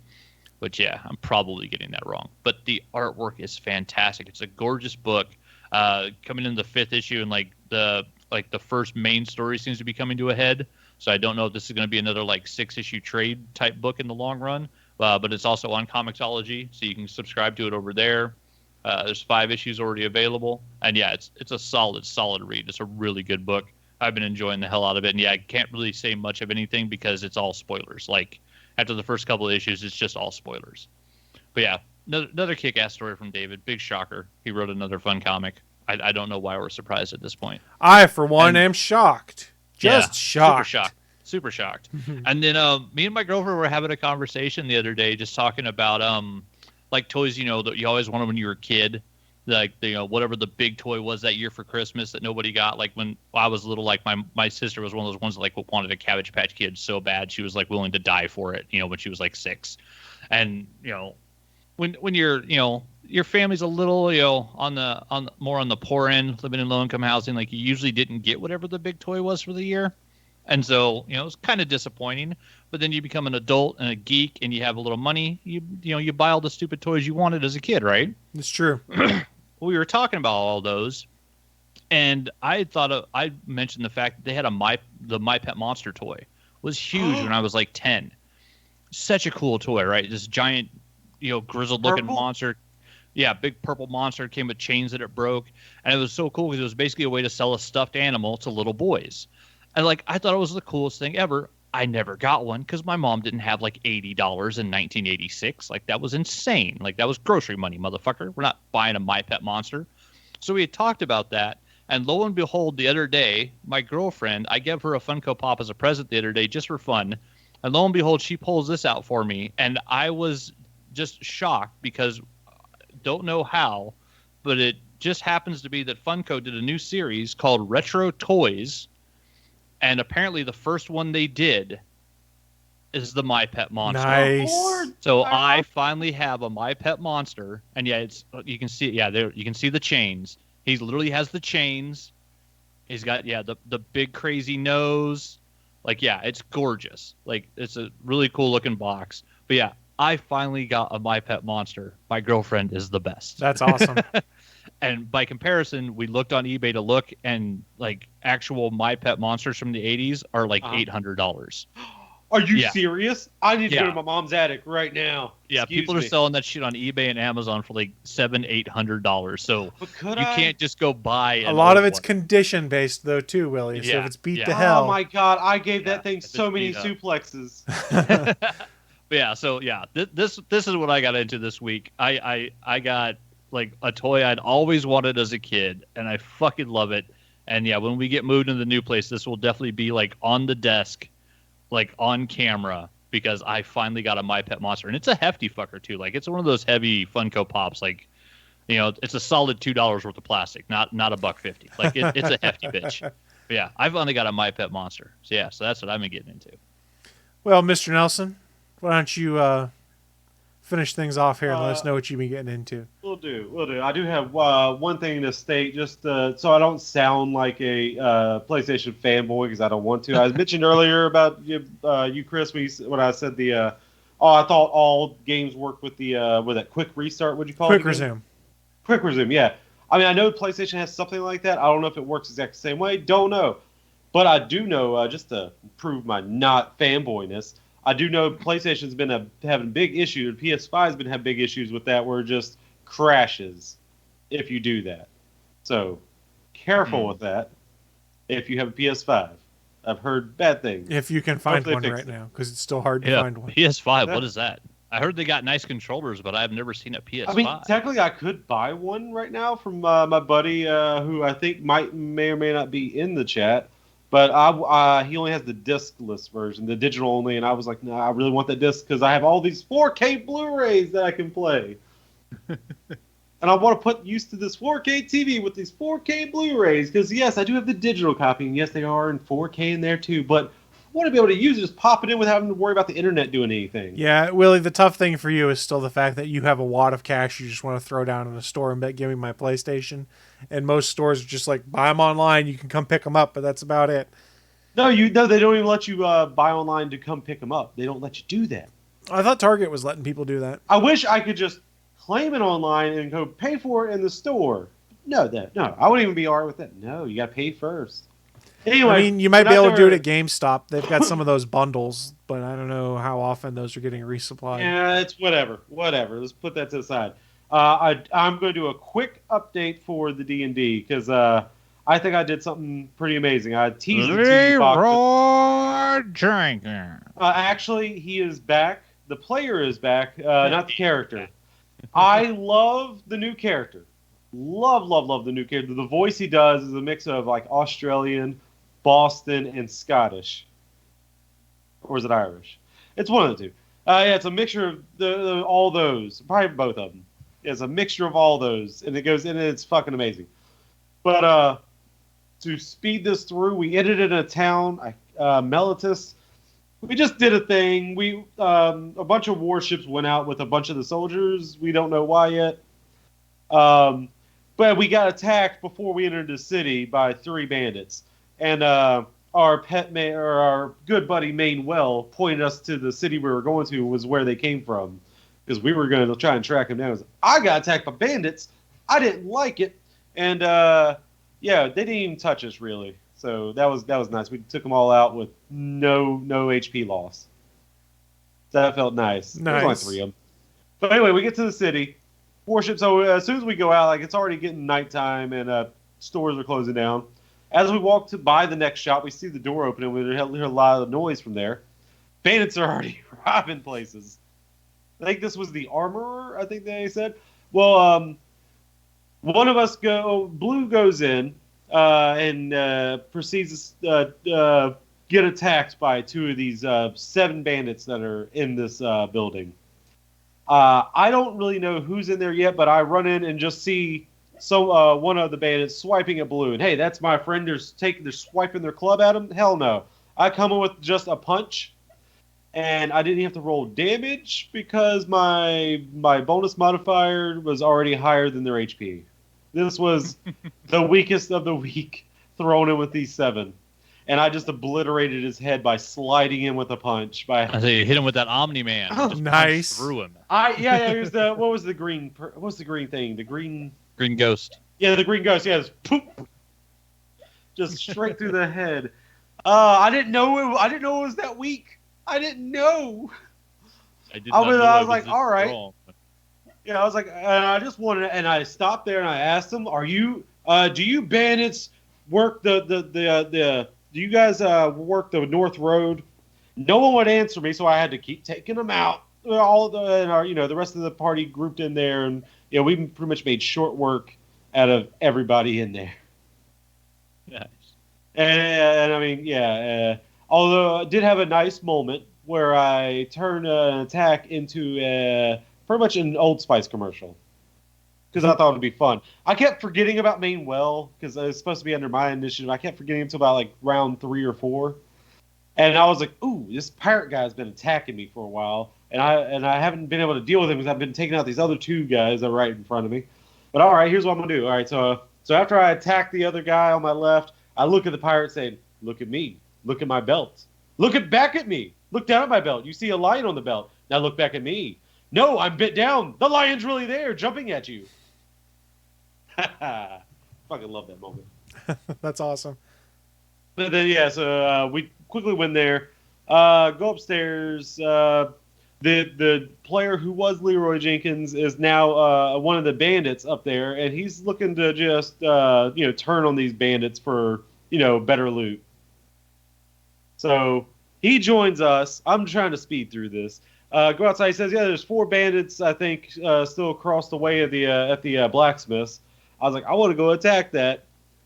Which, I'm probably getting that wrong. But the artwork is fantastic. It's a gorgeous book. Coming in the 5th issue, and the first main story seems to be coming to a head. So I don't know if this is going to be another 6-issue trade type book in the long run. But it's also on Comixology, so you can subscribe to it over there. There's 5 issues already available, and it's a solid read. It's a really good book. I've been enjoying the hell out of it, and I can't really say much of anything because it's all spoilers. After the first couple of issues, it's just all spoilers. But yeah, another kick-ass story from David. Big shocker. He wrote another fun comic. I don't know why we're surprised at this point. I, for one, am shocked. Just shocked. Super shocked. And then me and my girlfriend were having a conversation the other day just talking about toys, that you always wanted when you were a kid. Whatever the big toy was that year for Christmas that nobody got. When I was little, my sister was one of those ones that wanted a Cabbage Patch Kid so bad she was willing to die for it. When she was 6, and when you're your family's a little on the poor end, living in low income housing, you usually didn't get whatever the big toy was for the year, and so it's kind of disappointing. But then you become an adult and a geek, and you have a little money. You buy all the stupid toys you wanted as a kid, right? It's true. We were talking about all those, and I mentioned the fact that they had the My Pet Monster toy was huge when I was 10. Such a cool toy, right? This giant, grizzled looking monster. Yeah, big purple monster, came with chains that it broke, and it was so cool because it was basically a way to sell a stuffed animal to little boys. And I thought it was the coolest thing ever. I never got one because my mom didn't have like $80 in 1986. Like, that was insane. Like, that was grocery money, motherfucker. We're not buying a My Pet Monster. So we had talked about that. And lo and behold, the other day, my girlfriend, I gave her a Funko Pop as a present the other day just for fun. And lo and behold, she pulls this out for me. And I was just shocked because don't know how, but it just happens to be that Funko did a new series called Retro Toys. And apparently the first one they did is the My Pet Monster. Nice. So I finally have a My Pet Monster. And yeah, it's you can see it. Yeah, there you can see the chains. He literally has the chains. He's got, the big crazy nose. Like, yeah, it's gorgeous. Like, it's a really cool looking box. But yeah, I finally got a My Pet Monster. My girlfriend is the best. That's awesome. And by comparison, we looked on eBay to look, and like actual My Pet Monsters from the 80s are like $800. Are you serious? I need to go Yeah. to my mom's attic right now. Yeah, Excuse people me. are selling that shit on eBay and Amazon for like $700-800. So But could you I? can't just go buy A lot of old it's one. condition based though too, Willie. So Yeah, if it's beat yeah. to hell, Oh my god! I gave Yeah, that thing if so it's many beat up. suplexes. But yeah, so yeah, this is what I got into this week. I got like a toy I'd always wanted as a kid, and I fucking love it. And yeah, when we get moved into the new place, this will definitely be like on the desk, like on camera, because I finally got a My Pet Monster, and it's a hefty fucker too. Like, it's one of those heavy Funko Pops. Like, it's a solid $2 worth of plastic, not $1.50. Like, it's a hefty bitch. But yeah, I've only got a My Pet Monster. So yeah, so that's what I've been getting into. well, Mr. Nelson, why don't you finish things off here and let us know what you've been getting into? We'll do. I do have one thing to state, just so I don't sound like a PlayStation fanboy, because I don't want to. I mentioned earlier about you, Chris, when I said I thought all games work with with that quick restart. What'd you call it? Quick again? resume. Quick resume. Yeah. I mean, I know PlayStation has something like that. I don't know if it works exactly the same way. Don't know. But I do know, just to prove my not fanboyness, I do know PlayStation's been having big issues. PS5's been having big issues with that, where it just crashes if you do that. So careful with that if you have a PS5. I've heard bad things. If you can find Hopefully one fix right it. now, because it's still hard to Yeah, find one. PS5. What is that? I heard they got nice controllers, but I've never seen a PS5. I mean, technically, I could buy one right now from my buddy, who I think may or may not be in the chat. But he only has the discless version, the digital only, and I was like, no, I really want that disc because I have all these 4K Blu-rays that I can play. And I want to put used to this 4K TV with these 4K Blu-rays because, yes, I do have the digital copy, and yes, they are in 4K in there too, but I want to be able to use it, just pop it in without having to worry about the internet doing anything. Yeah, Willie, the tough thing for you is still the fact that you have a wad of cash you just want to throw down in a store and bet, give me my PlayStation. And most stores are just like, buy them online, you can come pick them up, but that's about it. No, they don't even let you buy online to come pick them up. They don't let you do that. I thought Target was letting people do that. I wish I could just claim it online and go pay for it in the store. No, I wouldn't even be alright with that. No, you got to pay first. Anyway, I mean, you might be able to do it at GameStop. They've got some of those bundles, but I don't know how often those are getting resupplied. Yeah, it's whatever. Let's put that to the side. I'm going to do a quick update for the D&D because I think I did something pretty amazing. I teased the TV box. Jenkins. Actually, he is back. The player is back, not the character. I love the new character. Love the new character. The voice he does is a mix of like Australian, Boston, and Scottish. Or is it Irish? It's one of the two. Yeah, it's a mixture of all those. Probably both of them. It's a mixture of all those, and it's fucking amazing. But to speed this through, we ended in a town, Melitus. We just did a thing. A bunch of warships went out with a bunch of the soldiers. We don't know why yet. But we got attacked before we entered the city by 3 bandits, and our good buddy Mainwell pointed us to the city we were going to was where they came from, because we were going to try and track them down. I got attacked by bandits. I didn't like it, and they didn't even touch us really. So that was nice. We took them all out with no HP loss. That felt nice. Nice. There's only 3 of them. But anyway, we get to the city. Warships. So as soon as we go out, like it's already getting nighttime and stores are closing down. As we walk to by the next shop, we see the door open and we hear a lot of noise from there. Bandits are already robbing places. I think this was the armorer, I think they said. Well, one of us Blue goes in and proceeds to get attacked by two of these 7 bandits that are in this building. I don't really know who's in there yet, but I run in and just see one of the bandits swiping at Blue. And hey, that's my friend. They're swiping their club at him. Hell no. I come in with just a punch, and I didn't have to roll damage because my bonus modifier was already higher than their HP. This was the weakest of the weak thrown in with these 7. And I just obliterated his head by sliding in with a punch. I say you hit him with that Omni-Man. Oh, just nice. Through him. It was what was the green? What's the green thing? The green Ghost. Yeah, the green ghost. Yeah, just poop, just straight through the head. I didn't know it was that weak. I didn't know. I was like, all right. Strong. Yeah, I was like, and I just wanted, and I stopped there and I asked them, "Are you? Do you bandits work the do you guys work the North Road?" No one would answer me, so I had to keep taking them out. All of the rest of the party grouped in there, and we pretty much made short work out of everybody in there. Nice. And I mean, although I did have a nice moment where I turned an attack into pretty much an Old Spice commercial. Because I thought it would be fun. I kept forgetting about Main Well, because it was supposed to be under my initiative. I kept forgetting until about like round 3 or 4. And I was like, ooh, this pirate guy's been attacking me for a while. And I haven't been able to deal with him because I've been taking out these other 2 guys that are right in front of me. But all right, here's what I'm going to do. All right, so after I attack the other guy on my left, I look at the pirate saying, look at me. Look at my belt. Look back at me. Look down at my belt. You see a lion on the belt. Now look back at me. No, I'm bit down. The lion's really there, jumping at you. Fucking love that moment. That's awesome. But then so we quickly went there, go upstairs. The player who was Leroy Jenkins is now one of the bandits up there, and he's looking to just turn on these bandits for better loot. So he joins us. I'm trying to speed through this. Go outside. He says, there's 4 bandits, I think, still across the way at the blacksmiths. I was like, I want to go attack that.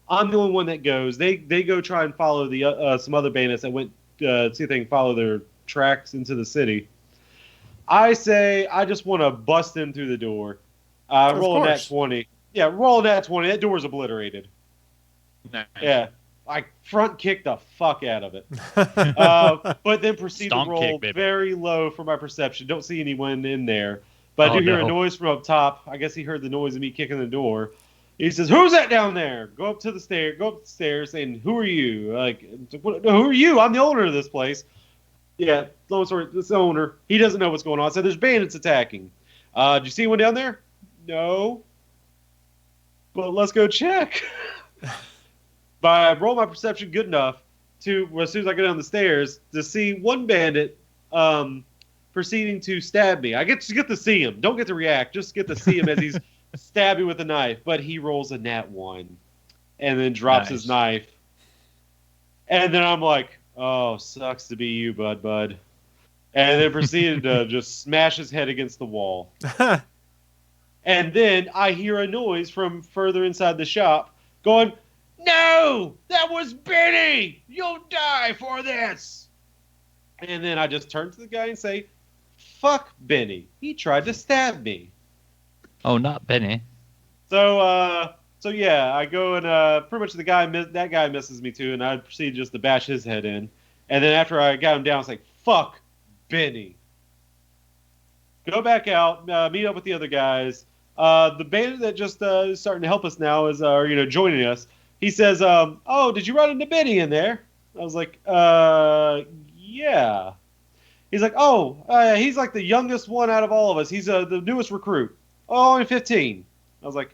I'm the only one that goes. They go try and follow the some other bandits that went see if they can follow their tracks into the city. I say I just want to bust in through the door. Roll a nat 20. Yeah, roll a nat 20. That door's obliterated. Nice. Yeah. I front kicked the fuck out of it. But then proceed to roll very low for my perception. Don't see anyone in there. But I do hear a noise from up top. I guess he heard the noise of me kicking the door. He says, "Who's that down there?" Go up the stairs saying, "Who are you?" Like, who are you? I'm the owner of this place. Yeah, long story, this owner. He doesn't know what's going on. So there's bandits attacking. Did you see anyone down there? No. But let's go check. But I roll my perception good enough to, as soon as I go down the stairs, to see one bandit proceeding to stab me. I get to see him. Don't get to react. Just get to see him as he's stabbing me with a knife. But he rolls a nat 1 and then drops his knife. And then I'm like, oh, sucks to be you, bud. And then proceeded to just smash his head against the wall. And then I hear a noise from further inside the shop going, "No, that was Benny! You'll die for this!" And then I just turn to the guy and say, "Fuck Benny. He tried to stab me." Oh, not Benny. So yeah, I go and pretty much that guy misses me too, and I proceed just to bash his head in. And then after I got him down, I was like, "Fuck Benny." Go back out, meet up with the other guys. The bandit that just is starting to help us now is joining us. He says, "Oh, did you run into Benny in there?" I was like, "Yeah." He's like, "Oh, he's like the youngest one out of all of us. He's the newest recruit. Oh, only 15. I was like,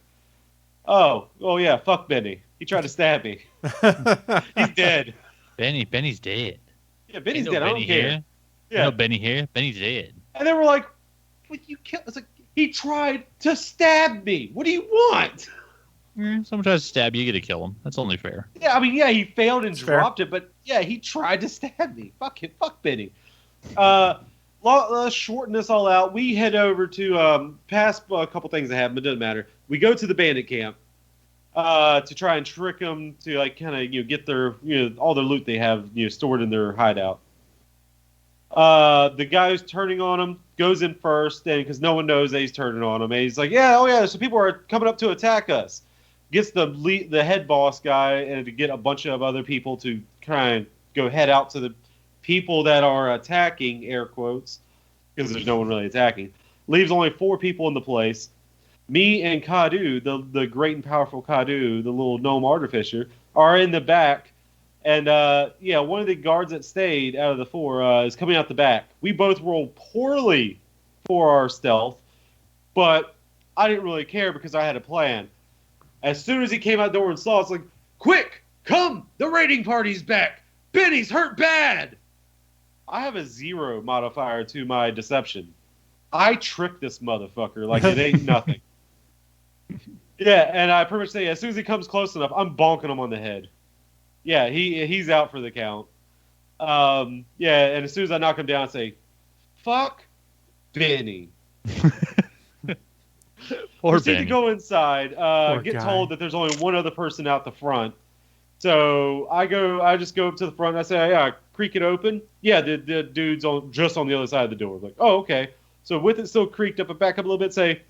"Oh, yeah, fuck Benny. He tried to stab me. He's dead." Benny's dead. Yeah, Benny's dead. I don't care. Yeah, no Benny here. Benny's dead. And then we're like, "What you kill?" It's like, he tried to stab me. What do you want? Someone tries to stab you, you get to kill him. That's only fair. Yeah, I mean, yeah, he failed and It's fair. dropped it, but yeah, he tried to stab me. Fuck it, fuck Benny. Let's shorten this all out. We head over to past a couple things that happened, but it doesn't matter. We go to the bandit camp to try and trick them to like kind of get their all their loot they have stored in their hideout. The guy who's turning on him goes in first, and because no one knows that he's turning on him, and he's like, "Yeah, oh yeah, so people are coming up to attack us." Gets the head boss guy and to get a bunch of other people to try and go head out to the people that are attacking, air quotes, because there's no one really attacking. Leaves only 4 people in the place. Me and Kadu, the great and powerful Kadu, the little gnome artificer, are in the back. And, one of the guards that stayed out of the 4 is coming out the back. We both rolled poorly for our stealth, but I didn't really care because I had a plan. As soon as he came out the door and saw us, like, quick, come, the raiding party's back. Benny's hurt bad. I have a 0 modifier to my deception. I tricked this motherfucker like it ain't nothing. Yeah, and I pretty much say, as soon as he comes close enough, I'm bonking him on the head. Yeah, he's out for the count. And as soon as I knock him down, I say, fuck Benny. Proceed to go inside, get told that there's only one other person out the front. So I just go up to the front and I say, yeah, creak it open. Yeah, the dude's just on the other side of the door. Like, oh, okay. So with it still creaked up and back up a little bit, say,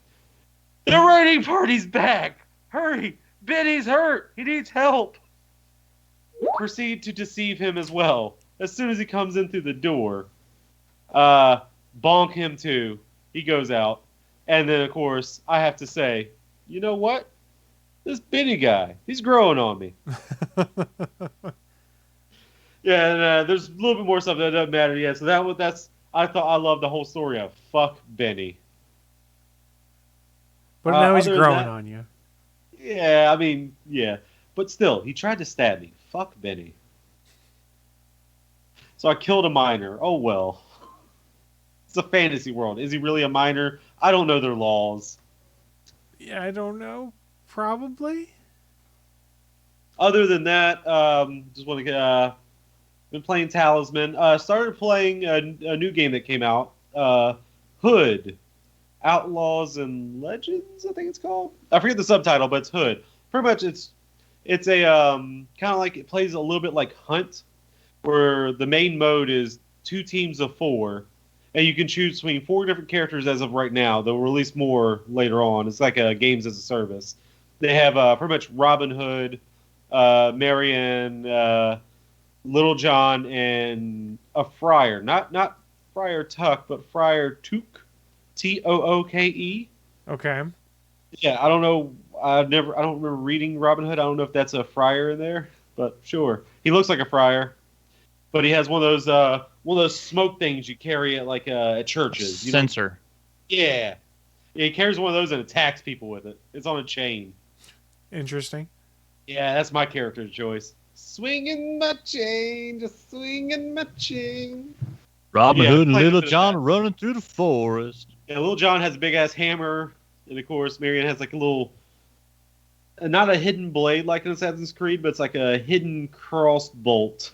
the raiding party's back. Hurry. Benny's hurt. He needs help. Proceed to deceive him as well. As soon as he comes in through the door, bonk him too. He goes out. And then, of course, I have to say, you know what? This Benny guy, he's growing on me. Yeah, and there's a little bit more stuff that doesn't matter yet. So I love the whole story of fuck Benny. But now he's growing on you. Yeah, I mean, yeah. But still, he tried to stab me. Fuck Benny. So I killed a miner. Oh, well. It's a fantasy world. Is he really a miner? I don't know their laws. Yeah, I don't know. Probably. Other than that, just want to been playing Talisman. Started playing a new game that came out. Hood. Outlaws and Legends, I think it's called. I forget the subtitle, but it's Hood. Pretty much it's a kind of like, it plays a little bit like Hunt, where the main mode is 2 teams of 4, and you can choose between 4 different characters as of right now. They'll release more later on. It's like a games as a service. They have pretty much Robin Hood, Marianne, Little John, and a Friar. Not Friar Tuck, but Friar Took. Tooke. Okay. Yeah, I don't know. I don't remember reading Robin Hood. I don't know if that's a friar in there, but sure. He looks like a friar, but he has one of those smoke things you carry at churches. Censer. Yeah. He carries one of those and attacks people with it. It's on a chain. Interesting. Yeah, that's my character choice. Swinging my chain, just swinging my chain. Robin Hood and Little John running through the forest. Yeah, Little John has a big ass hammer, and of course Marianne has like a little, not a hidden blade like in Assassin's Creed, but it's like a hidden crossed bolt.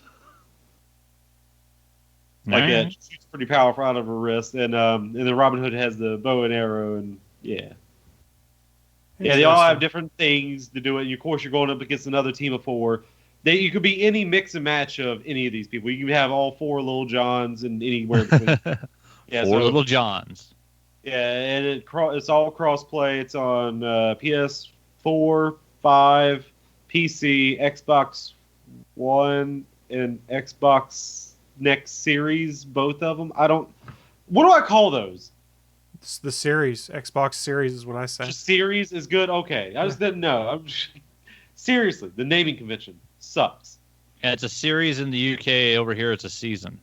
Like it shoots pretty powerful out of her wrist, and then Robin Hood has the bow and arrow, and yeah, they all have different things to do it. And of course, you're going up against another team of 4. You could be any mix and match of any of these people. You can have all 4 Little Johns and anywhere between. Yeah, 4 Little Johns. Yeah, and it's all cross-play. It's on PS4, 5, PC, Xbox One, and Xbox Next Series, both of them. What do I call those? It's the series. Xbox Series is what I say. Just series is good? Okay. I just didn't know. Seriously, the naming convention sucks. Yeah, it's a series in the UK. Over here, it's a season.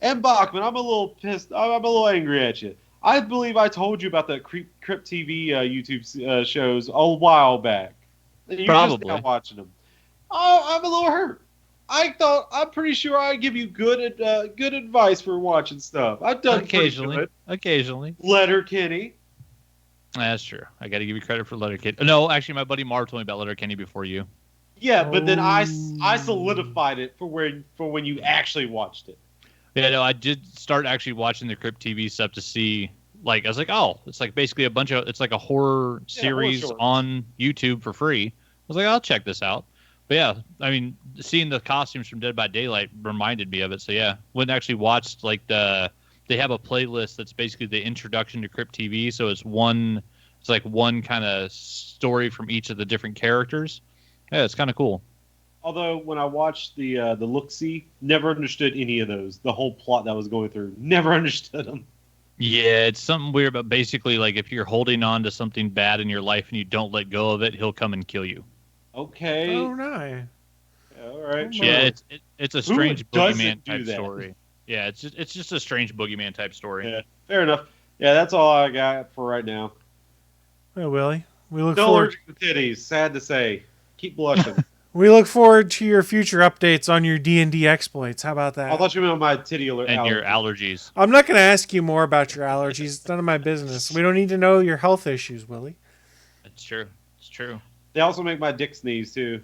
And Bachman, I'm a little pissed. I'm a little angry at you. I believe I told you about the Crypt TV YouTube shows a while back. You're Probably. Just not watching them. Oh, I'm a little hurt. I'm pretty sure I give you good advice for watching stuff. I've done occasionally. Letterkenny. That's true. I got to give you credit for Letterkenny. No, actually, my buddy Marv told me about Letterkenny before you. Yeah, but then I solidified it for when you actually watched it. Yeah, no, I did start actually watching the Crypt TV stuff to see. Like, I was like, oh, it's like basically it's like a horror series on YouTube for free. I was like, I'll check this out. But yeah, I mean, seeing the costumes from Dead by Daylight reminded me of it. So yeah, went and actually watched like they have a playlist that's basically the introduction to Crypt TV. So it's like one kind of story from each of the different characters. Yeah, it's kind of cool. Although when I watched the look-see, never understood any of those. The whole plot that was going through, never understood them. Yeah, it's something weird, but basically, like, if you're holding on to something bad in your life and you don't let go of it, he'll come and kill you. Okay. Oh, no. All right. Sure. Yeah, it's a strange boogeyman type that? story. Yeah, it's just a strange boogeyman type story. Yeah, fair enough. Yeah, that's all I got for right now. Well, Willie, we look Still forward. allergic to titties. Sad to say. Keep blushing. We look forward to your future updates on your D&D exploits. How about that? I thought you meant my titty allergy. And your allergies. I'm not going to ask you more about your allergies. It's none of my business. We don't need to know your health issues, Willie. It's true. It's true. They also make my dick sneeze, too.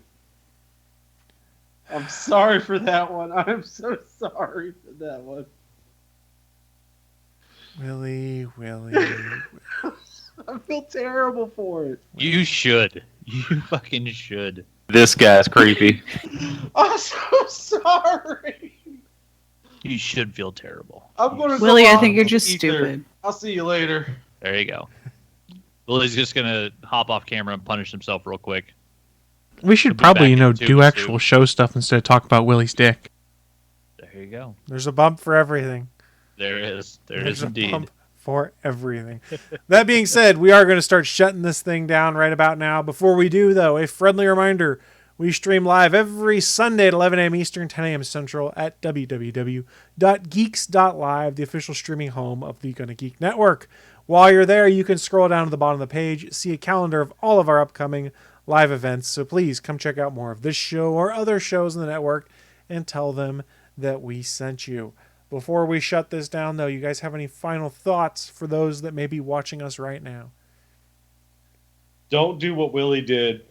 I'm sorry for that one. I'm so sorry for that one. Willie. I feel terrible for it. You should. You fucking should. This guy's creepy. I'm so sorry. You should feel terrible. I'm going to Willie, I think you're just stupid. I'll see you later. There you go. Willie's just gonna hop off camera and punish himself real quick. We should probably, do actual show stuff instead of talk about Willie's dick. There you go. There's a bump for everything. There is. There There's is a indeed. bump for everything. That being said, we are going to start shutting this thing down right about now. Before we do, though, a friendly reminder. We stream live every Sunday at 11 a.m. Eastern, 10 a.m. Central at www.geeks.live, the official streaming home of the Gonna Geek Network. While you're there, you can scroll down to the bottom of the page, see a calendar of all of our upcoming live events. So please come check out more of this show or other shows in the network and tell them that we sent you. Before we shut this down, though, you guys have any final thoughts for those that may be watching us right now? Don't do what Willie did.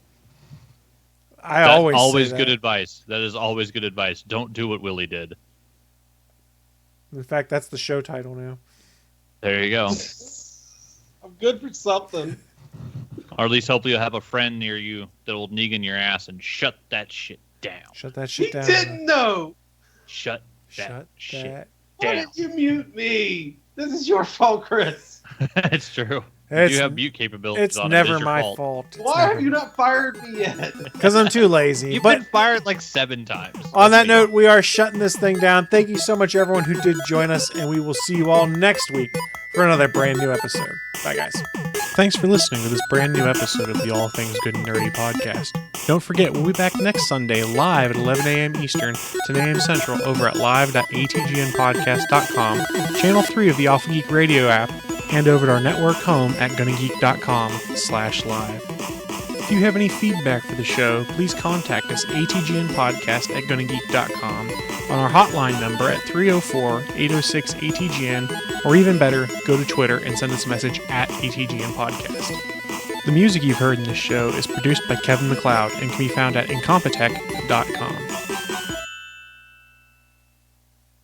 I always say good that. advice. That is always good advice. Don't do what Willie did. In fact, that's the show title now. There you go. I'm good for something. Or at least hopefully you'll have a friend near you that will Negan your ass and shut that shit down. Shut that shit He down. didn't know. Shut Shut that shit that. Why down. did you mute me? This is your fault, Chris. It's true. It's- You have mute capabilities It's on it. never It's your my fault. fault. Why have you not fired me yet? Because I'm too lazy. You've But been fired like 7 times. on that note, we are shutting this thing down. Thank you so much, everyone who did join us, and we will see you all next week for another brand new episode. Bye, guys. Thanks for listening to this brand new episode of the All Things Good and Nerdy podcast. Don't forget, we'll be back next Sunday live at 11 a.m. Eastern, 10 a.m. Central over at live.atgnpodcast.com, channel 3 of the Alpha Geek radio app, and over at our network home at gonnageek.com/live. If you have any feedback for the show, please contact us atgnpodcast@gonnageek.com, on our hotline number at 304-806-ATGN, or even better, go to Twitter and send us a message at ATGN Podcast. The music you've heard in this show is produced by Kevin MacLeod and can be found at incompetech.com.